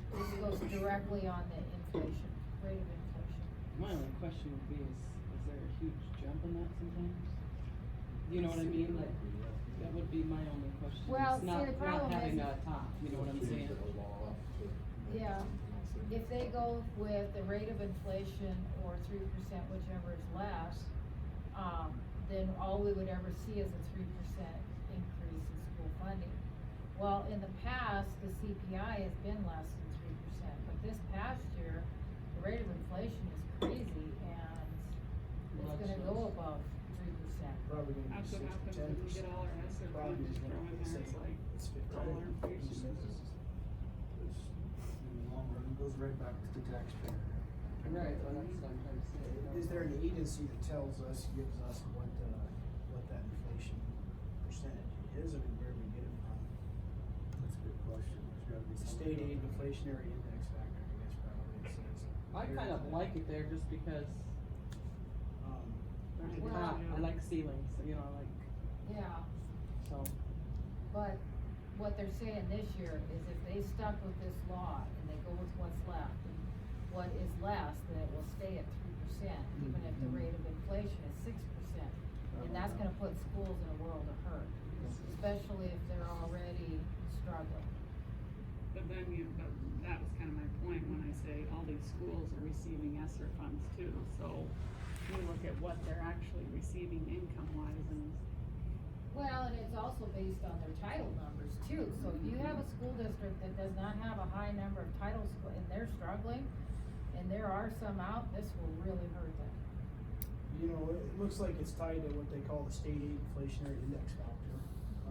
this goes directly on the inflation, rate of inflation. My only question would be is there a huge jump in that sometimes? You know what I mean, like, that would be my only question, Well, is see, not, the problem not having is- a top, you know what I'm saying? Change the law to make Yeah. it- If they go with the rate of inflation or 3%, whichever is less, then all we would ever see is a 3% increase in school funding. Well, in the past, the CPI has been less than 3%, but this past year, the rate of inflation is crazy, and it's gonna go above 3%. Probably gonna That's be what 6 to happens when 10%. we get all our ESSER Probably funds is thrown gonna in there, say it's like it's dollar 50. inflation. It's, in the long run, it goes right back to the taxpayer. Right, well, that's what I'm trying to say. Is there an agency that tells us, gives us what that inflation percentage is? I mean, where do we get it from? That's a good question. There's gotta be The somebody state aid out there. inflationary index factor, I guess probably it says. I kind of like it there just because Um, there's a Well- top, I like ceilings, you know, like, Yeah, so. but what they're saying this year is if they stuck with this law and they go with what's left, and what is less, then it will stay at 3%, even if the rate of inflation is 6%. And that's gonna put schools in a world of hurt, especially if they're already struggling. But then but that was kind of my point when I say all these schools are receiving ESSER funds too, so we look at what they're actually receiving income wise and. Well, and it's also based on their title numbers too, so if you have a school district that does not have a high number of titles and they're struggling, and there are some out, this will really hurt them. You know, it looks like it's tied to what they call the state aid inflationary index factor.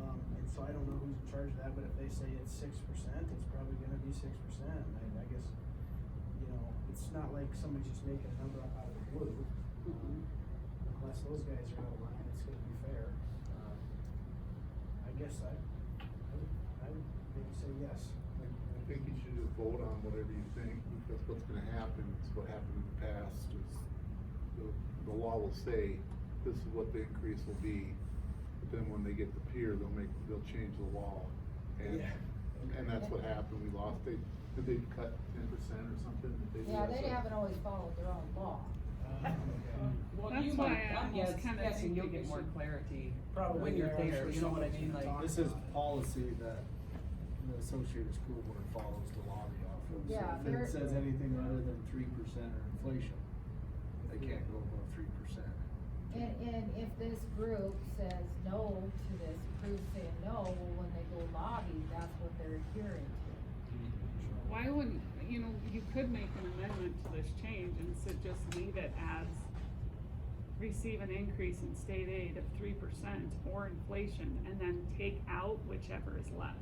And so I don't know who's in charge of that, but if they say it's 6%, it's probably gonna be 6%. I guess, you know, it's not like somebody's just making a number up out of the blue. Unless those guys are out of line, it's gonna be fair. I guess I would maybe say yes. I think you should just vote on whatever you think, because what's gonna happen is what happened in the past is the law will say, this is what the increase will be. But then when they get the peer, they'll change the law. And, Yeah. and that's what happened, we lost, did they cut 10% or something? Did they do Yeah, that? they haven't always followed their own law. Well, That's you why might, I I'm almost guessing kinda think you'll we get more should- clarity Probably when you're there, I'm there, sure you know what I somebody's mean, gonna like. talk This is about it. policy that the Associated School Board follows the lobby off of. Yeah, So if they're- it says anything other than 3% or inflation, they can't go above 3%. And if this group says no to this, group saying no, well, when they go lobby, that's what they're adhering to. Why wouldn't, you could make an amendment to this change and just leave it as receive an increase in state aid of 3% or inflation, and then take out whichever is less.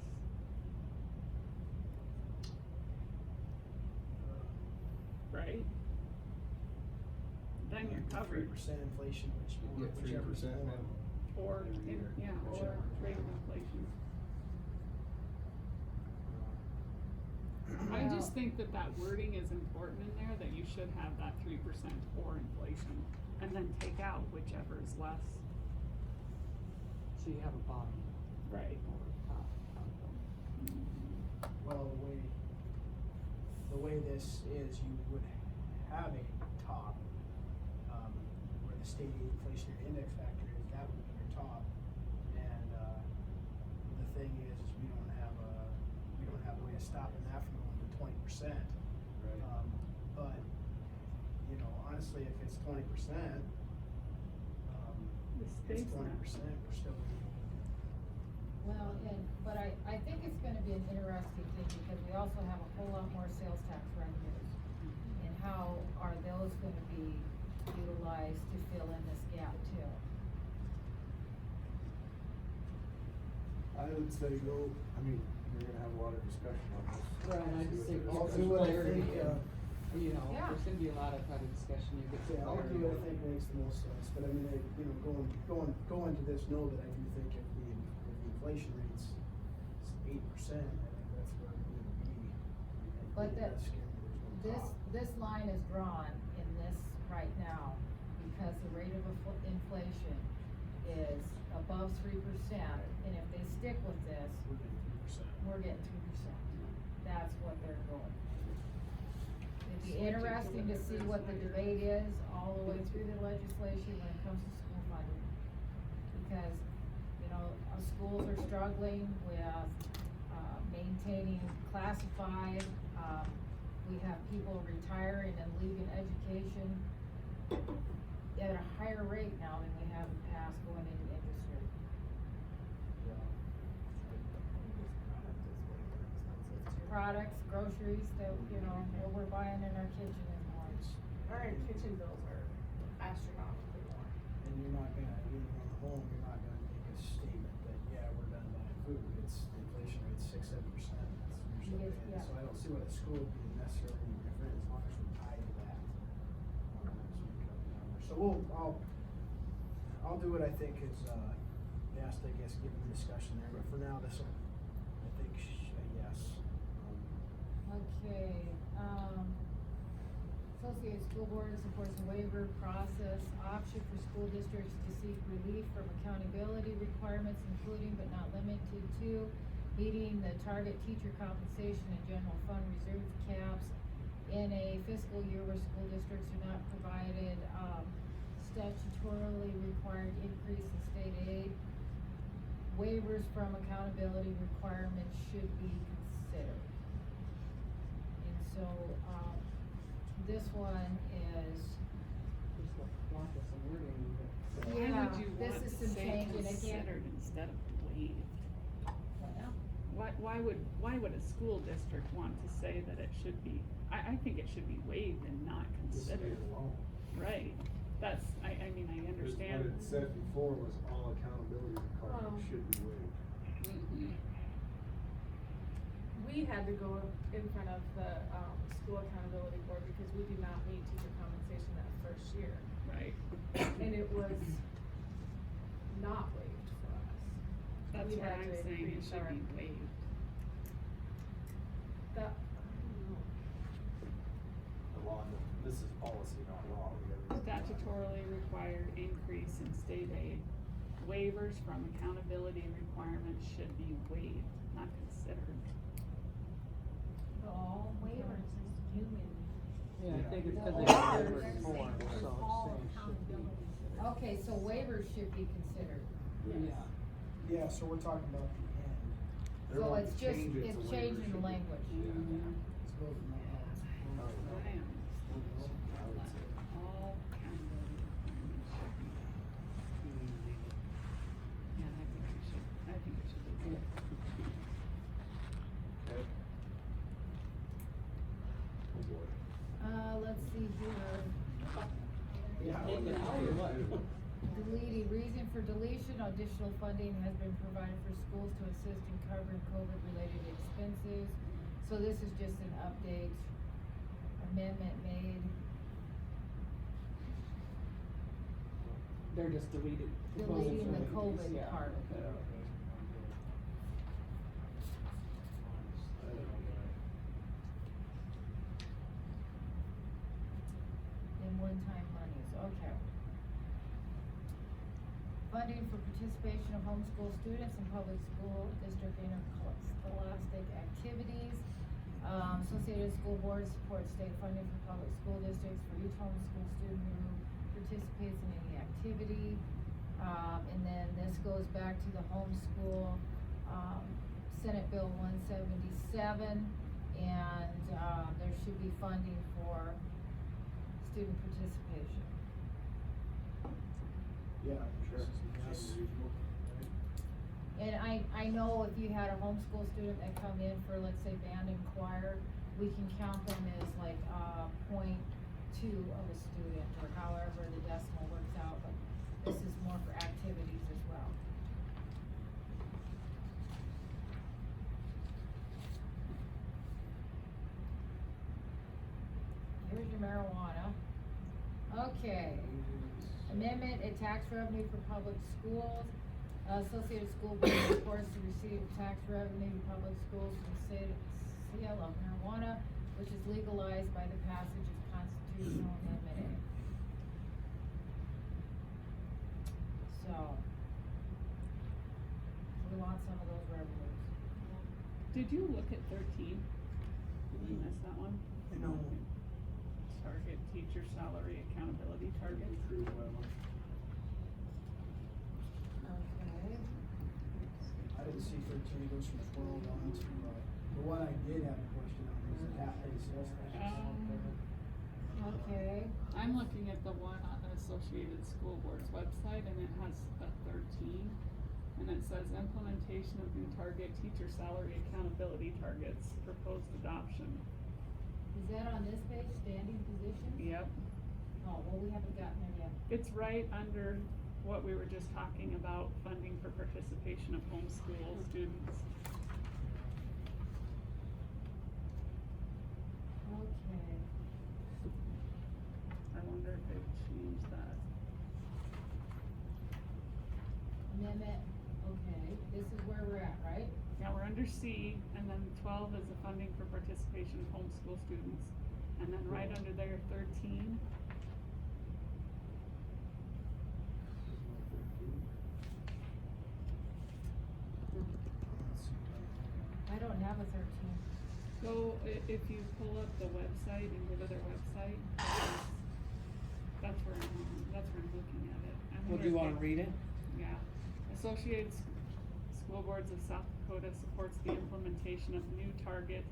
Right? Then you're covered. 3% inflation, You get whichever. 3% now. Or, Every year, yeah, or whichever. rate of inflation. I Yeah. just think that wording is important in there, that you should have that 3% or inflation, and then take out whichever is less. So you have a bottom Right. or top. Well, the way this is, you would have a top, where the state aid inflationary index factor is, that would be your top. And, the thing is we don't have a way of stopping that from going to 20%. Right. But, honestly, if it's 20%, The it's state's not. 20%, we're still. Well, but I think it's gonna be an interesting thing, because we also have a whole lot more sales tax revenues. And how are those gonna be utilized to fill in this gap too? I would say go, you're gonna have a lot of discussion on this. Right, I just think I'll there's do what I clarity, think, Yeah. there's gonna be a lot of kind of discussion, you get some Yeah, I'll clarity. do what I think makes the most sense, but going to this, know that I do think if the inflation rate's 8%, I think that's where we're gonna be. But That's scary, there's no top. This line is drawn in this right now, because the rate of inflation is above 3%, and if they stick with this, We're getting 3%. we're getting 3%. That's what they're going. It'd be interesting to see what the debate is all the way through the legislation when it comes to school funding. Because, our schools are struggling with, maintaining classified, we have people retiring and leaving education at a higher rate now than we have in the past going into industry. Products, groceries that, what we're buying in our kitchen is more. Our kitchen bills are astronomically and you're not gonna, on the whole, you're not gonna make a statement that, yeah, we're done buying food, it's, the inflation rate's 6-7%, that's usually Yes, it. yeah. So I don't see why the school would be necessarily any different, as long as we're tied to that. So I'll do what I think is, best, I guess, given the discussion there, but for now, this will, I think, yes. Okay, Associated School Board supports a waiver process option for school districts to seek relief from accountability requirements, including but not limited to meeting the target teacher compensation and general fund reserve caps in a fiscal year where school districts are not provided, statutorily required increase in state aid. Waivers from accountability requirements should be considered. And so, this one is, Just block us some wording, but. Why yeah, would you this want is to some say change, and again. considered instead of waived? What now? Why would a school district want to say that it should be, I think it should be waived and not considered. Right, that's, I mean, I understand. What it said before was all accountability requirements should be waived. Mhm. We had to go in front of the, school accountability board because we did not meet teacher compensation that first year. Right, And it was not waived for us. that's We what had I'm to saying, it increase should our- be waived. That, The law, this is policy, not law. Statutorily required increase in state aid. Waivers from accountability requirements should be waived, not considered. All Waivers is human. Yeah, I think it's The because waivers- it's a They're different saying form, there's so all saying should be. accountability. Okay, so waivers should be considered. Yeah. Yeah, so we're talking about the end. They're So wanting it's to just, change it it's to waiver changing the should be- language. Mhm. Let's go from that. I am. All accountability requirements should be. Yeah, I think it should be. Okay. Oh, boy. Let's see here. Yeah. Take it out or what? Deleting, reason for deletion, additional funding has been provided for schools to assist in covering COVID-related expenses. So this is just an update, amendment made, They're just deleting. deleting the proposing COVID yeah, part. okay. In one-time monies, okay. Funding for participation of homeschool students in public school district interscholastic activities. Associated School Board supports state funding for public school districts for each homeschool student who participates in any activity. And then this goes back to the homeschool, Senate Bill 177, and, there should be funding for student participation. Yeah, Sure. Yes. Reasonable. And I know if you had a homeschool student that come in for, let's say, band and choir, we can count them as like, 0.2 of a student, or however the decimal works out, but this is more for activities as well. Here's your marijuana. Okay. Amendment in tax revenue for public schools. Associated School Board supports to receive tax revenue in public schools from the sale of marijuana, which is legalized by the passage of constitutional amendment A. So, we want some of those revenues. Did you look at 13? Did we miss that one? No. Target teacher salary accountability target. Through that one. Okay. I didn't see 13, it goes from 12 on to, the one I did have a question on is the half-day sales tax. Okay. I'm looking at the one on the Associated School Board's website, and it has a 13, and it says implementation of new target teacher salary accountability targets, proposed adoption. Is that on this page, standing positions? Yep, Oh, well, we haven't gotten there yet. it's right under what we were just talking about, funding for participation of homeschool students. Okay. I wonder if they've changed that. Amendment, okay, this is where we're at, right? Yeah, we're under C, and then 12 is the funding for participation of homeschool students. And then right under there, 13, I don't have a 13. so if you pull up the website and go to their website, that's where I'm looking at it. I Well, wonder do you if wanna they- read it? Yeah. Associated School Boards of South Dakota supports the implementation of new target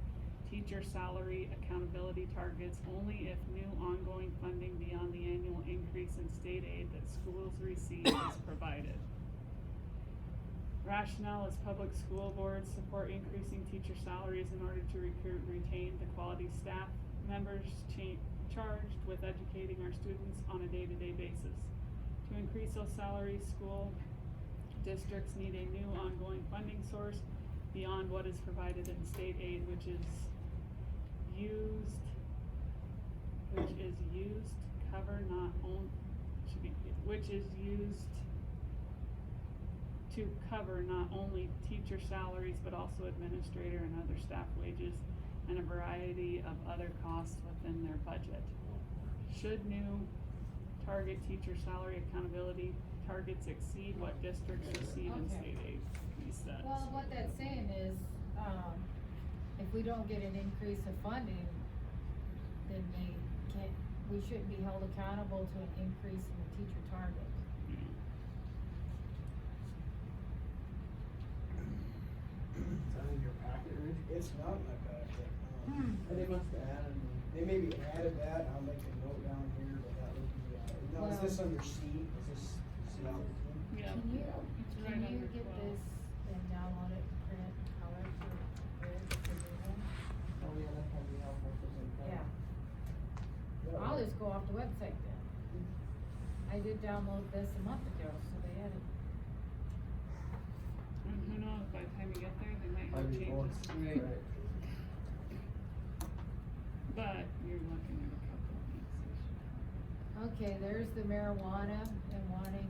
teacher salary accountability targets only if new ongoing funding beyond the annual increase in state aid that schools receive is provided. Rationale is public school boards support increasing teacher salaries in order to recruit and retain the quality staff members charged with educating our students on a day-to-day basis. To increase those salaries, school districts need a new ongoing funding source beyond what is provided in state aid, which is used cover not on, which is used to cover not only teacher salaries, but also administrator and other staff wages and a variety of other costs within their budget. Should new target teacher salary accountability targets exceed what districts receive in Okay. state aid, he says. Well, what that's saying is, if we don't get an increase of funding, then we shouldn't be held accountable to an increase in the teacher target. Is that in your packet, Rich? It's not in my packet. They must have added them. They maybe added that, I'll make a note down here, but that would be, now is this under C? Is this C? Yeah. Can you, It's right can you under get 12. this and download it, print it, color for Rich to do that? Oh, yeah, that can be helpful for some. Yeah. I'll just go off the website then. I did download this a month ago, so they had it. And who knows, by the time you get there, they might have Might be more. changes. Right. But you're looking at a couple of things. Okay, there's the marijuana and wanting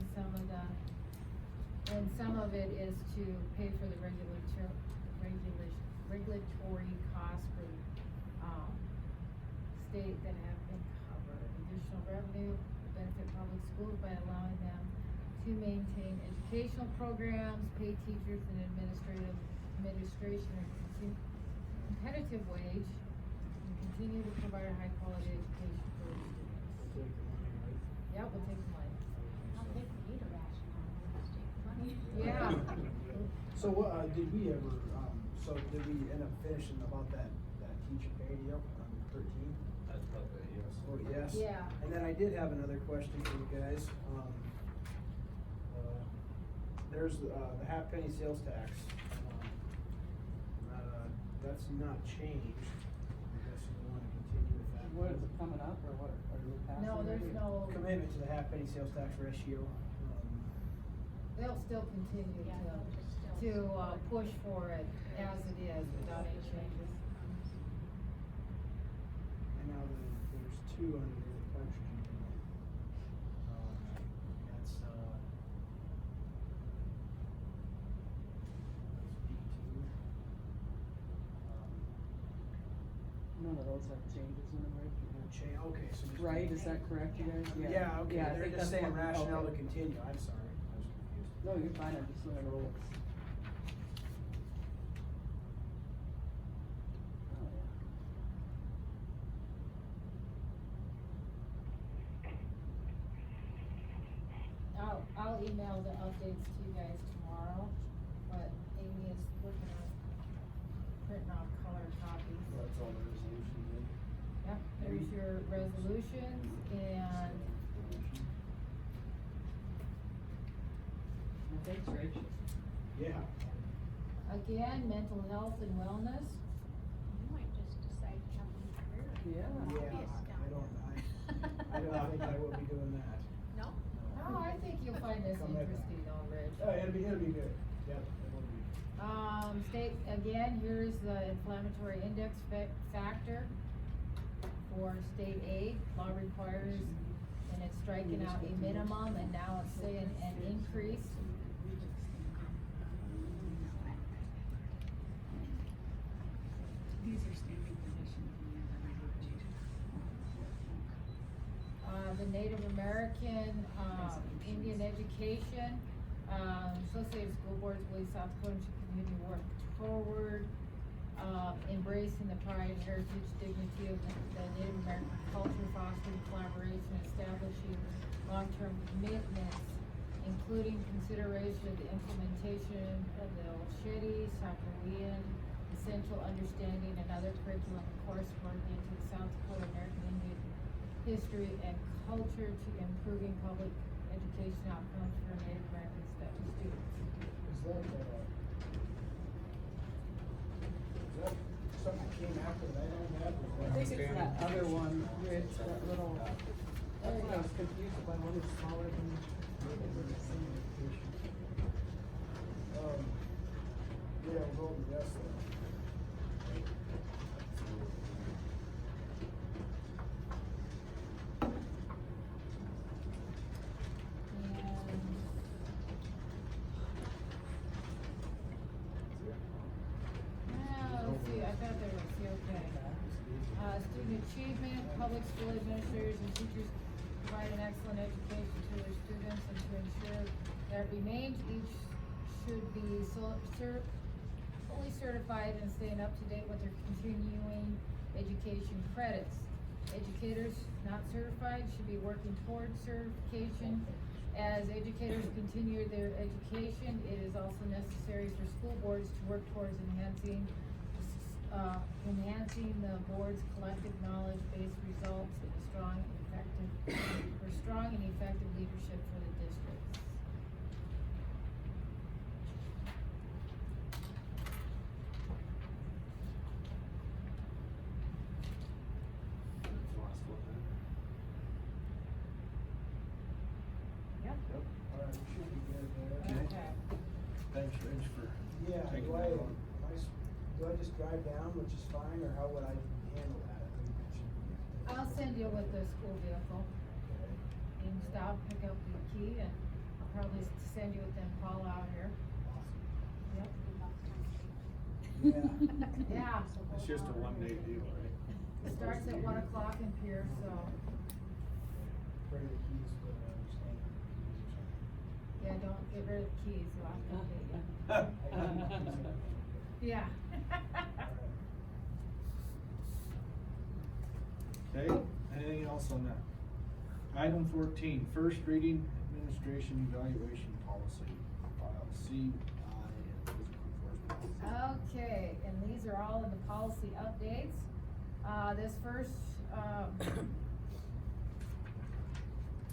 some of it is to pay for the regulatory costs for, state that have been covered. Additional revenue will benefit public schools by allowing them to maintain educational programs, pay teachers and administration a competitive wage, and continue to provide a high quality education for their students. Yeah, we'll take the money. I'll take the meter rationale, we'll just take the money. Yeah. So what, did we ever, so did we end up finishing about that teacher pay deal on 13? That's about that, yes. Oh, yes? Yeah. And then I did have another question for you guys. There's, the half penny sales tax. That's not changed. I guess you wanna continue with that. What, is it coming up, or what, are you passing? No, there's already? no, Commitment to the half penny sales tax ratio. they'll still continue Yeah, to, they'll just still push for it as it is without any changes. And now there's two under the parks committee. That's B2. None of those have changes in them, right? Okay, so just. Right, is that correct, you guys? Yeah, okay, I they're think just that's saying what- rationale to okay. continue, I'm sorry, I was confused. No, you're fine, I'm just looking at rules. Oh, yeah. I'll email the updates to you guys tomorrow, but Amy is working on printing off color copies. That's all the resolution then. Yep, there's your resolutions and Thanks, Rich. Yeah. again, mental health and wellness. You might just decide to jump in career. Yeah. Yeah, I don't think I will be doing that. No? No, Oh, I think you'll find this Come right back. interesting though, Rich. Oh, it'll be good, yep, it will be. State, again, here's the inflammatory index factor for state aid. Law requires, and it's striking out a minimum, and now it's saying an increase. These are standing positions. The Native American, Indian education, Associated School Boards believes South Dakota should continue to work forward, embracing the pride, heritage, dignity of the Native American culture, fostering collaboration, establishing long-term commitments, including consideration of the implementation of the Oshedi, Sakowin, essential understanding and other curriculum coursework into the South Dakota American Indian history and culture to improving public education outcomes for Native American students. Is that something that came after that I don't have? or I is think it's that other one, where it's that little, that's what I was confused about, one is smaller than. Yeah, we'll go with the rest of it. Let's see, I thought there was, okay. Student achievement, public school administrators and teachers provide an excellent education to their students and to ensure that remains, each should be fully certified and staying up to date with their continuing education credits. Educators not certified should be working towards certification. As educators continue their education, it is also necessary for school boards to work towards enhancing the board's collective knowledge-based results in a strong and effective leadership for the districts. Yep. Yep. Alright, we should be good there. Okay. Thanks, Rich, for Yeah, taking do that on. do I just drive down, which is fine, or how would I handle that? I think it should- I'll send you with the school vehicle. Okay. You can stop, pick up your key, and I'll probably send you with them Paul out here. Yep. Yeah. Yeah. It's just a one-day deal, right? It starts at 1 o'clock in Pierce, so, Bring the keys, but I understand. yeah, don't get rid of the keys, so I'll come get you. I got my keys in. Yeah. Okay, anything else on that? Item 14, first reading administration evaluation policy, file CI and physical enforcement. Okay, and these are all in the policy updates.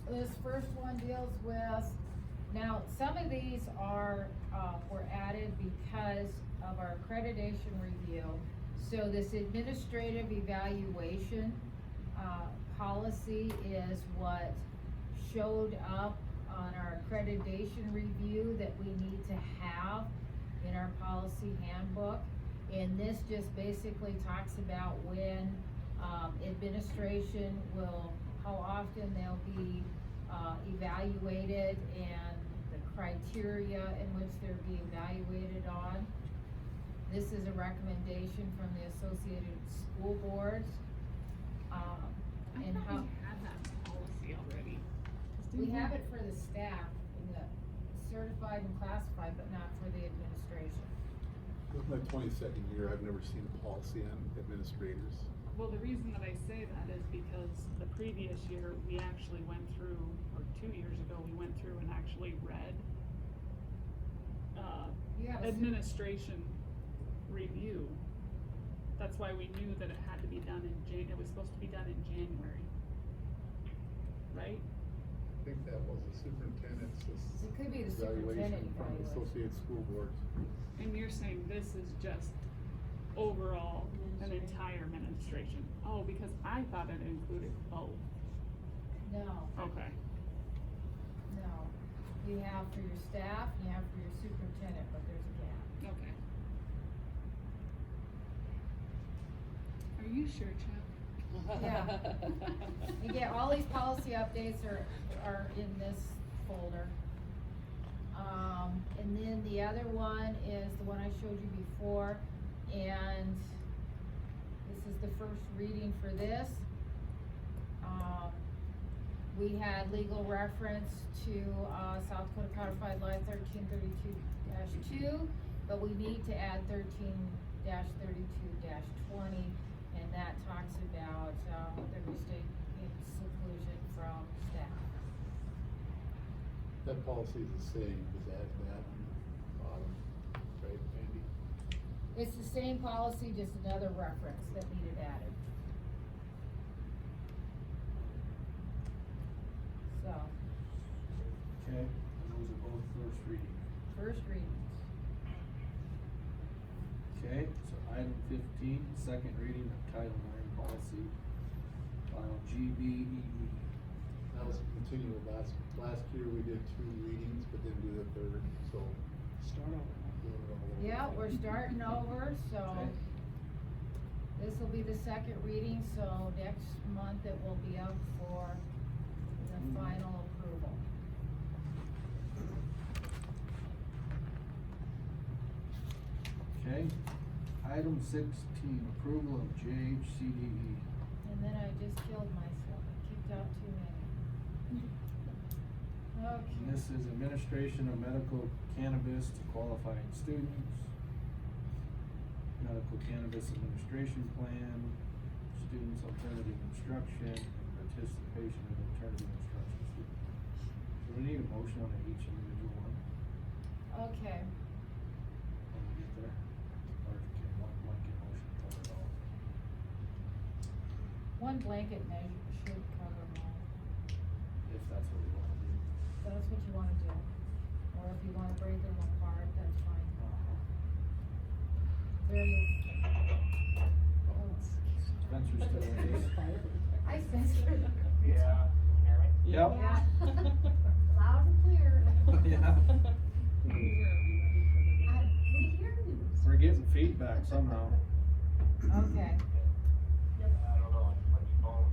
This first one deals with, now, some of these are, were added because of our accreditation review. So this administrative evaluation, policy is what showed up on our accreditation review that we need to have in our policy handbook. And this just basically talks about when, administration will, how often they'll be, evaluated and the criteria in which they're being evaluated on. This is a recommendation from the Associated School Boards. I And thought how, we had that policy already. we have it for the staff, in the certified and classified, but not for the administration. With my 22nd year, I've never seen a policy on administrators. Well, the reason that I say that is because the previous year, we actually went through, or 2 years ago, we went through and actually read You have a administration review. That's why we knew that it had to be done in it was supposed to be done in January. Right? I think that was the superintendent's It could be the evaluation superintendent from the evaluation. Associated School Boards. And you're saying this is just overall an entire administration? Oh, because I thought it included both. No, Okay. No, you have for your staff, you have for your superintendent, but there's a gap. Okay. Are you sure, Chuck? Yeah. You get, all these policy updates are in this folder. And then the other one is the one I showed you before, and this is the first reading for this. We had legal reference to, South Dakota Codified Law 1332-2, but we need to add 13-32-20, and that talks about, the restatement seclusion from staff. That policy is the same, just add that on the bottom, right, Andy? It's the same policy, just another reference that needed added. So, Okay, and those are both first reading. first readings. Okay, so item 15, second reading of Title IX policy, file GBEE. That was continual, last year we did 2 readings, but didn't do the third, so. Start over. doing it all over Yeah, again. we're starting over, so Okay. this will be the second reading, so next month it will be up for the final approval. Okay, item 16, approval of JHCDE. And then I just killed myself, I kicked out too many. And Okay, this is administration of medical cannabis to qualifying students, medical cannabis administration plan, students' alternative instruction, and participation in alternative instruction students. Do we need a motion on each individual one okay, when we get there? Or can one blanket motion cover it all? one blanket measure should cover them all, If that's what we wanna do. if that's what you wanna do. Or if you wanna break them apart, that's fine. Very. Spencer's still with us. Hi, Spencer. Yeah. Yep. Yeah. Loud and clear. Yeah. We hear you. We're getting feedback somehow. Okay. I don't know, my phone.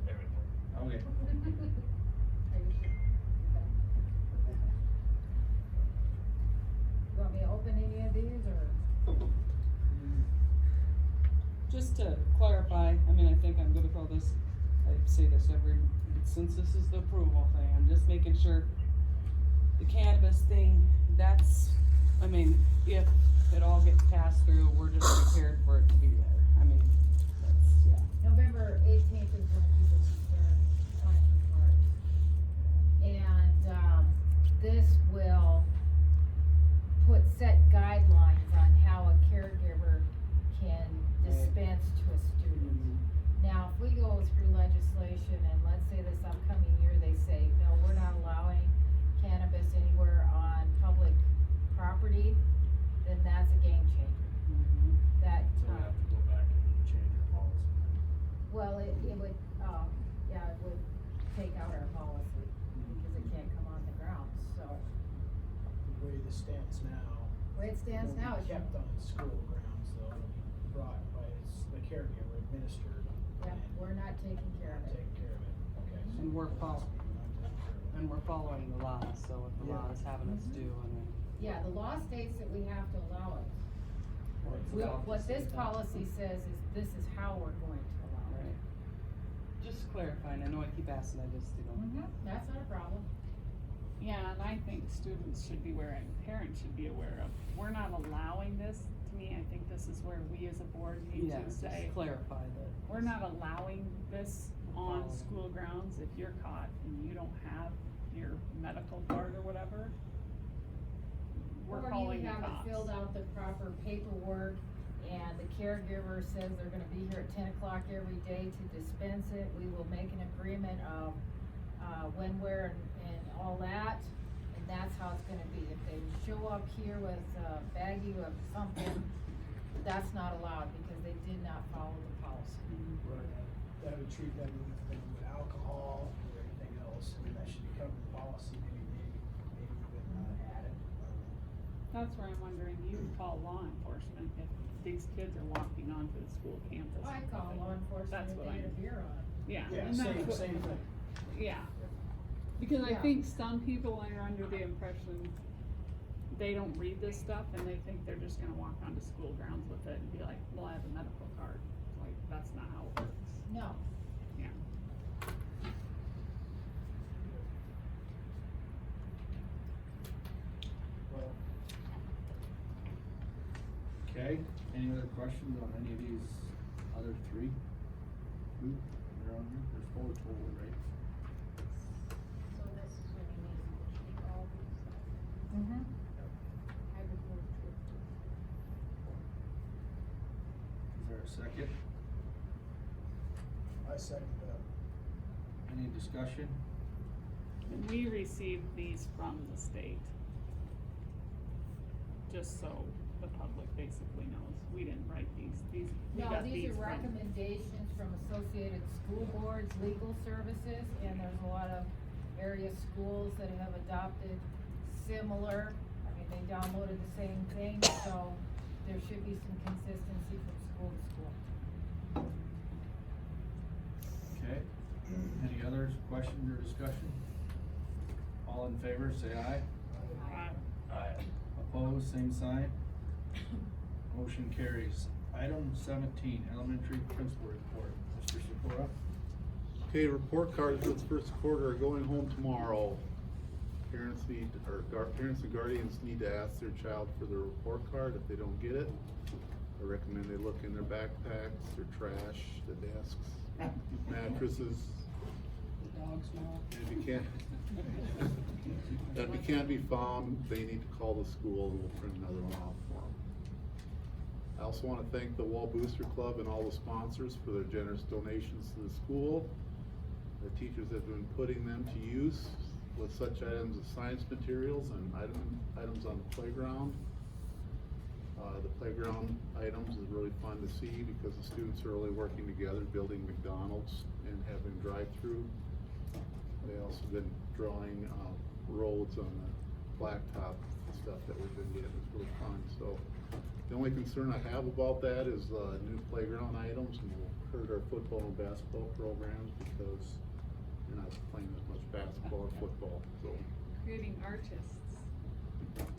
There we go. Okay. You want me to open any of these, or? Just to clarify, I mean, I think I'm gonna throw this, I say this since this is the approval thing, I'm just making sure the cannabis thing, that's, I mean, if it all gets passed through, we're just prepared for it to be there. I mean, that's, yeah. November 18th is when people can start signing cards. And, this will put set guidelines on how a caregiver can dispense to a student. Now, if we go through legislation and let's say this upcoming year, they say, no, we're not allowing cannabis anywhere on public property, then that's a game changer. That, So we have to go back and change our policy. well, it would, yeah, it would take out our policy, because it can't come on the ground, so. The way this stands now. The way it stands now, It'll it's, be kept on school grounds, though, it'll be brought by the caregiver administered. yeah, and we're not taking care of not it. taking care of it, okay. so And we're not taking care of it. And we're following the law, so what the law is having us do, and then. Yeah, the law states that we have to allow it. What this policy says is, this is how we're going to allow it. Right. Just clarifying, I know I keep asking, I just, you know. That's not a problem. Yeah, and I think students should be aware and parents should be aware of, we're not allowing this, to me, I think this is where we as a board need Yeah, to just say, clarify that. we're not allowing this on Following. school grounds if you're caught and you don't have your medical card or whatever. We're calling the Or you cops. haven't filled out the proper paperwork, and the caregiver says they're gonna be here at 10 o'clock every day to dispense it, we will make an agreement of, when, where, and all that, and that's how it's gonna be. If they show up here with a baggie of something, that's not allowed, because they did not follow the policy. Right, that would treat them with alcohol or anything else, I mean, that should be covered in policy, maybe even added. That's where I'm wondering, you call law enforcement if these kids are walking onto the school campus. I call law enforcement That's if what they I- interfere on it. Yeah. Yeah, and that's same, what- same thing. Yeah, because I Yeah. think some people are under the impression they don't read this stuff and they think they're just gonna walk onto school grounds with it and be like, well, I have a medical card. Like, that's not how it works. No. Yeah. Well. Okay, any other questions on any of these other three? Who, they're on here, there's four total, right? So this is what you need to keep all these. Mm-hmm. I would move to approve. Is there a second? I second that. Any discussion? And we received these from the state. Just so the public basically knows, we didn't write these, we No, got these are from. recommendations from Associated School Boards, Legal Services, and there's a lot of area schools that have adopted similar, I mean, they downloaded the same thing, so there should be some consistency from school to school. Okay, any others, questions or discussion? All in favor, say aye. Aye. Opposed, same sign. Motion carries. Item 17, elementary principal report. Mr. Sikora? Okay, report cards for the first quarter are going home tomorrow. Parents and guardians need to ask their child for their report card. If they don't get it, I recommend they look in their backpacks, their trash, the desks, mattresses. The dog's mouth. If it can't be found, they need to call the school and we'll print another one off for them. I also want to thank the Wall Booster Club and all the sponsors for their generous donations to the school. The teachers have been putting them to use with such items as science materials and items on the playground. The playground items is really fun to see because the students are really working together, building McDonald's and having drive-through. They also been drawing roads on the blacktop and stuff that we've been getting. It's really fun. So the only concern I have about that is new playground items, and will hurt our football and basketball programs because you're not playing as much basketball or football. So Creating artists. Architects.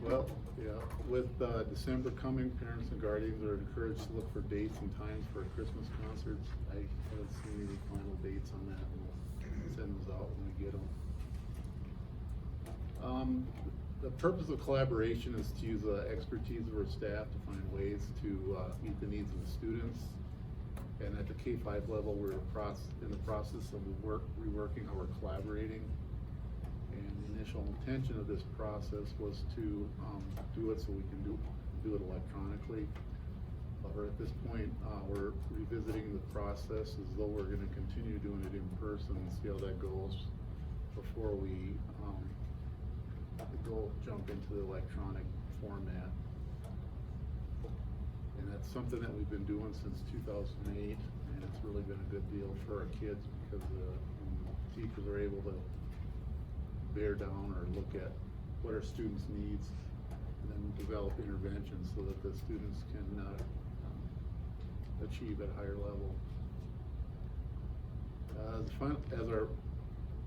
well, yeah, with December coming, parents and guardians are encouraged to look for dates and times for Christmas concerts. I haven't seen any final dates on that, and we'll send those out when we get them. The purpose of collaboration is to use the expertise of our staff to find ways to meet the needs of the students. And at the K-5 level, we're in the process of reworking how we're collaborating. And the initial intention of this process was to do it so we can do it electronically. However, at this point, we're revisiting the process as though we're gonna continue doing it in person and see how that goes before we jump into the electronic format. And that's something that we've been doing since 2008, and it's really been a good deal for our kids because teachers are able to bear down or look at what our students' needs and then develop interventions so that the students can achieve at a higher level.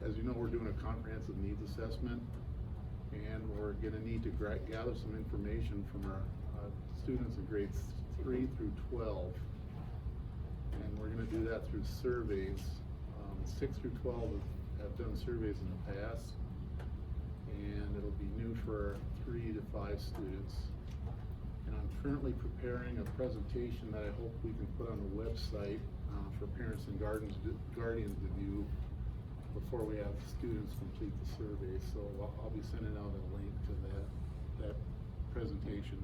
As you know, we're doing a comprehensive needs assessment, and we're gonna need to gather some information from our students in grades 3 through 12. And we're gonna do that through surveys. 6 through 12 have done surveys in the past, and it'll be new for 3 to 5 students. And I'm currently preparing a presentation that I hope we can put on the website for parents and guardians to view before we have students complete the survey. So I'll be sending out a link to that presentation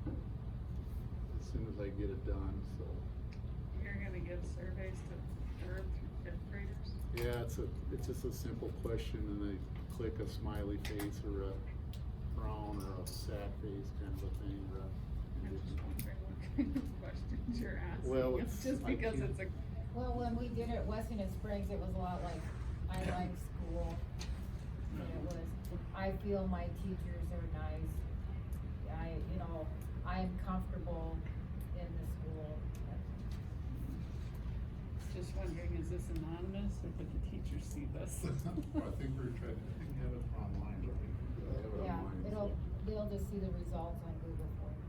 as soon as I get it done. So You're gonna give surveys to 3rd through 5th graders? yeah, it's just a simple question, and they click a smiley face or a frown or a sad face kind of a thing. I'm just wondering what kind of questions you're asking. Well, It's it's- just I because can't- it's a Well, when we did it at Weston Springs, it was a lot like, I like school. And it was, I feel my teachers are nice. I'm comfortable in the school. Just wondering, is this anonymous or did the teachers see this? I think we have it online, I think. I have it Yeah, online, so. they'll just see the results on Google Forms.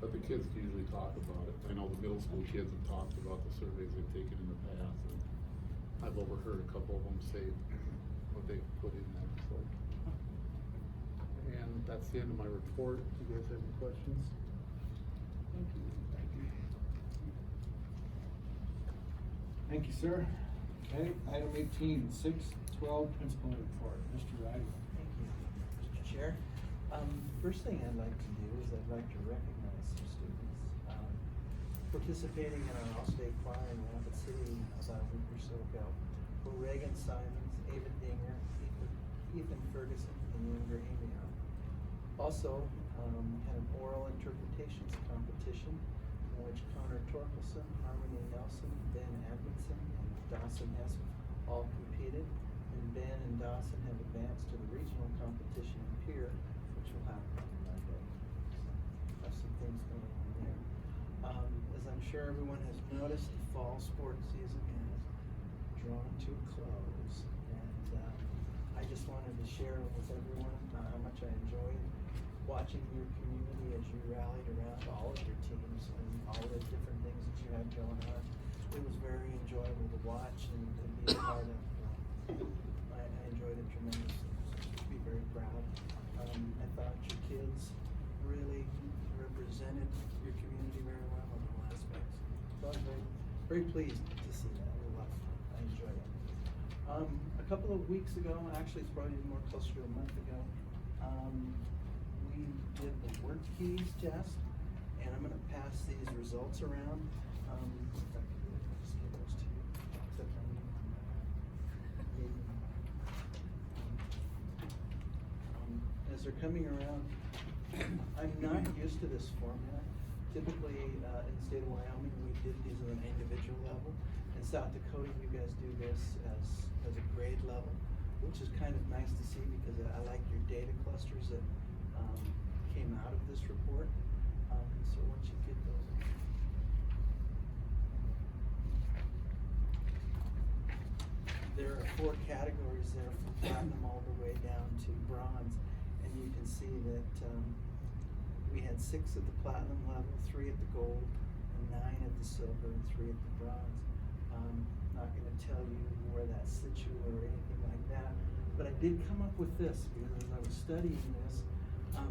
But the kids usually talk about it. I know the middle school kids have talked about the surveys they've taken in the past, and I've overheard a couple of them say what they put in there, so. And that's the end of my report. Do you guys have any questions? Thank you. Thank you, sir. Okay, item 18, 6-12 principal report, Mr. Riley. Thank you, Mr. Chair. First thing I'd like to do is I'd like to recognize some students. Participating in our All-State Choir in Rapid City about a week or so ago were Reagan Simons, Ava Dinger, Ethan Ferguson, and younger Amy. Also, had an oral interpretations competition in which Connor Torkelson, Harmony Nelson, Ben Adkinson, and Dawson Hess all competed. And Ben and Dawson have advanced to the regional competition in Pier, which will happen on Monday. So, have some things going on there. As I'm sure everyone has noticed, the fall sports season has drawn to a close. And I just wanted to share with everyone how much I enjoyed watching your community as you rallied around all of your teams and all the different things that you had going on. It was very enjoyable to watch and to be a part of. I enjoyed it tremendously. So be very proud. I thought your kids really represented your community very well in all aspects. So I was very, very pleased to see that. It was a lot of fun. I enjoyed it. A couple of weeks ago, actually it's probably more closer to a month ago, we did the word keys test, and I'm gonna pass these results around. If I could just give those to you, except I need one. As they're coming around, I'm not used to this format. Typically, in the state of Wyoming, we did these at an individual level. In South Dakota, you guys do this as a grade level, which is kind of nice to see because I like your data clusters that came out of this report. So once you get those. There are 4 categories there from platinum all the way down to bronze. And you can see that we had 6 at the platinum level, 3 at the gold, and 9 at the silver, and 3 at the bronze. Not gonna tell you where that's situated or anything like that, but I did come up with this because as I was studying this,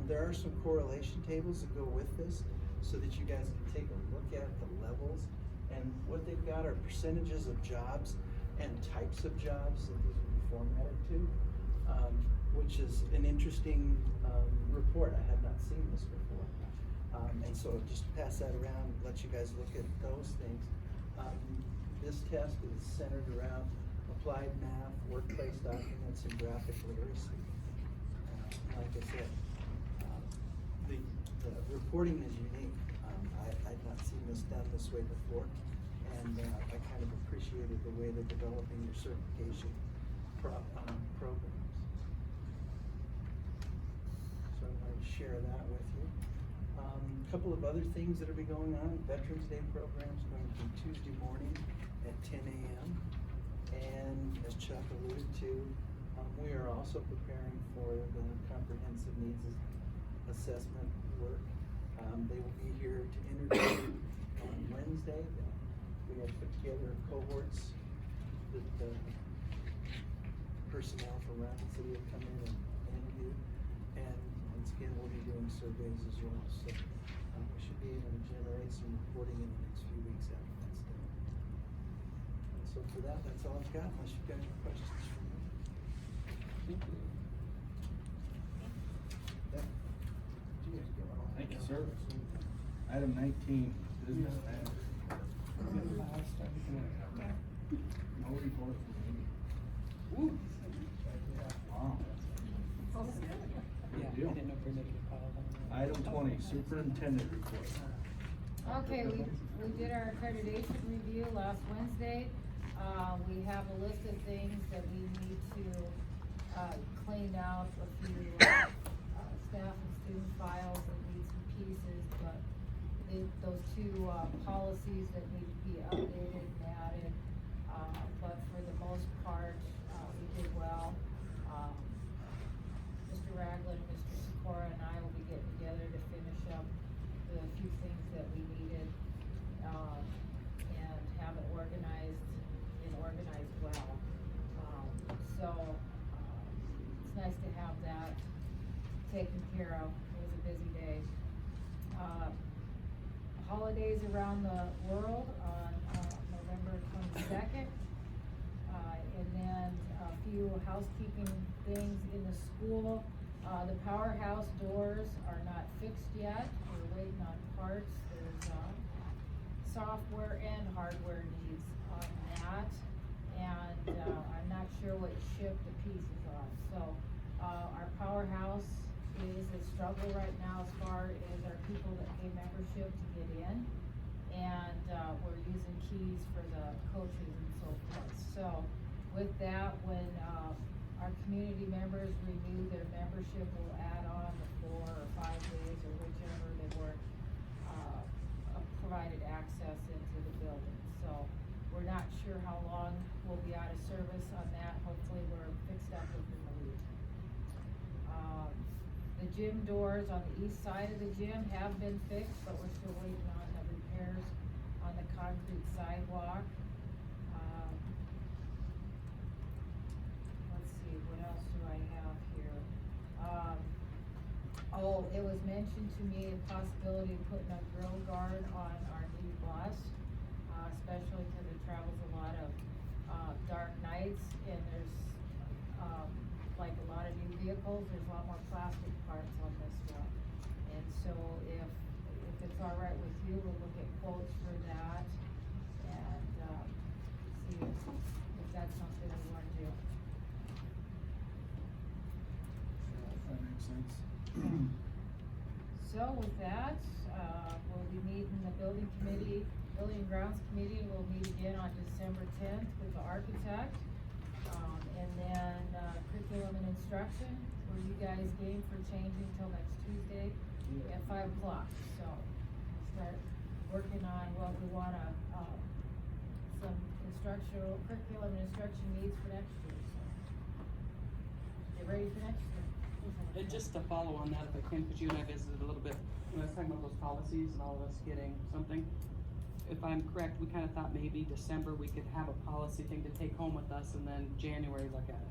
there are some correlation tables that go with this so that you guys can take a look at the levels. And what they've got are percentages of jobs and types of jobs that these will be formatted to, which is an interesting report. I had not seen this before. And so just pass that around, let you guys look at those things. This test is centered around applied math, workplace documents, and graphic literacy. Like I said, the reporting is unique. I'd not seen this done this way before, and I kind of appreciated the way they're developing your certification programs. So I wanted to share that with you. A couple of other things that will be going on. Veterans Day program is going to be Tuesday morning at 10 a.m. And as Chuck alluded to, we are also preparing for the comprehensive needs assessment work. They will be here to interview on Wednesday. We have put together cohorts that personnel from Rapid City have come in and interviewed. And once again, we'll be doing surveys as well. So we should be able to generate some reporting in the next few weeks after that's done. And so for that, that's all I've got, unless you've got any questions for me. Thank you, sir. Item 19, business matters. No report from me. Wow. Good deal. Item 20, superintendent report. Okay, we did our accreditation review last Wednesday. We have a list of things that we need to, clean out, a few, staff and student files that need some pieces, but those two, policies that need to be updated and added. But for the most part, we did well. Mr. Ragland, Mr. Sikora, and I will be getting together to finish up the few things that we needed, and have it organized well. It's nice to have that taken care of. It was a busy day. Holidays around the world on, November 22nd. And then a few housekeeping things in the school. The powerhouse doors are not fixed yet. We're waiting on parts. There's, software and hardware needs on that. And, I'm not sure what shift the pieces on. So, our powerhouse is a struggle right now as far as our people that pay membership to get in. And, we're using keys for the coaches and so forth. So, with that, when, our community members renew their membership, we'll add on the 4 or 5 days or whichever they were, provided access into the building. So, we're not sure how long we'll be out of service on that. Hopefully, we're fixed up within the week. The gym doors on the east side of the gym have been fixed, but we're still waiting on the repairs on the concrete sidewalk. Let's see, what else do I have here? It was mentioned to me the possibility of putting a grill guard on our new bus, especially because it travels a lot of, dark nights, and there's, like a lot of new vehicles, there's a lot more plastic parts on this one. And so if it's all right with you, we'll look at quotes for that and, see if that's something we wanna do. That makes sense. So with that, we'll be meeting the building and grounds committee will meet again on December 10th with the architect. And then, curriculum and instruction, were you guys game for changing till next Tuesday at 5 o'clock? So, start working on what we wanna, some curriculum and instruction needs for next year, so. Get ready for next year. And just to follow on that, if I can, because you and I visited a little bit, when I was talking about those policies and all of us getting something. If I'm correct, we kinda thought maybe December we could have a policy thing to take home with us and then January look at it.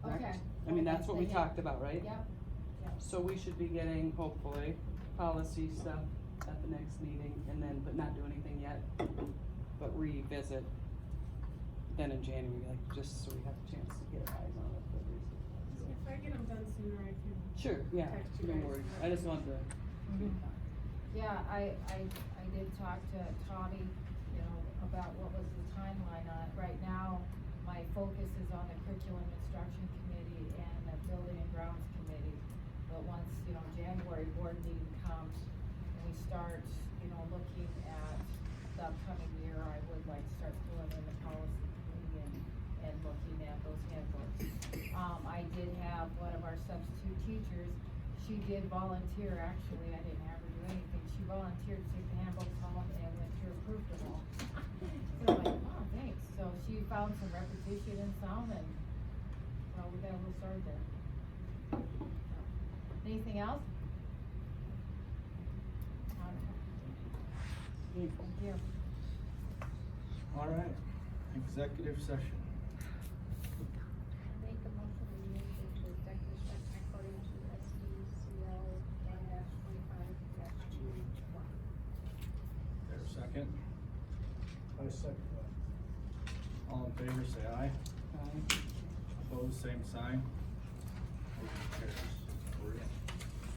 Correct? Okay. I mean, that's what we Yeah. talked about, right? Yep, yep. So we should be getting, hopefully, policy stuff at the next meeting and then, but not do anything yet, but revisit then in January, like, just so we have a chance to get eyes on it. If I get them done sooner, I can. Sure, yeah, Text you no guys. worries, I just wanted to. Mhm. Yeah, I did talk to Tommy, you know, about what was the timeline on it. Right now, my focus is on the curriculum instruction committee and the building and grounds committee. But once, you know, January board meeting comes and we start, you know, looking at the upcoming year, I would like to start pulling in the policy committee and looking at those handbooks. I did have one of our substitute teachers, she did volunteer, actually, I didn't have her do anything, she volunteered to take the handbooks home and went through and proofed them all. So I'm like, oh, thanks, so she found some repetition in some, and, well, we got a little started there. So, anything else? Thank you. All right, executive session. Make a motion to move into executive session according to SDCL 1-25-2-1. There a second? I second that. All in favor, say aye. Opposed, same sign. Motion carries. We're in.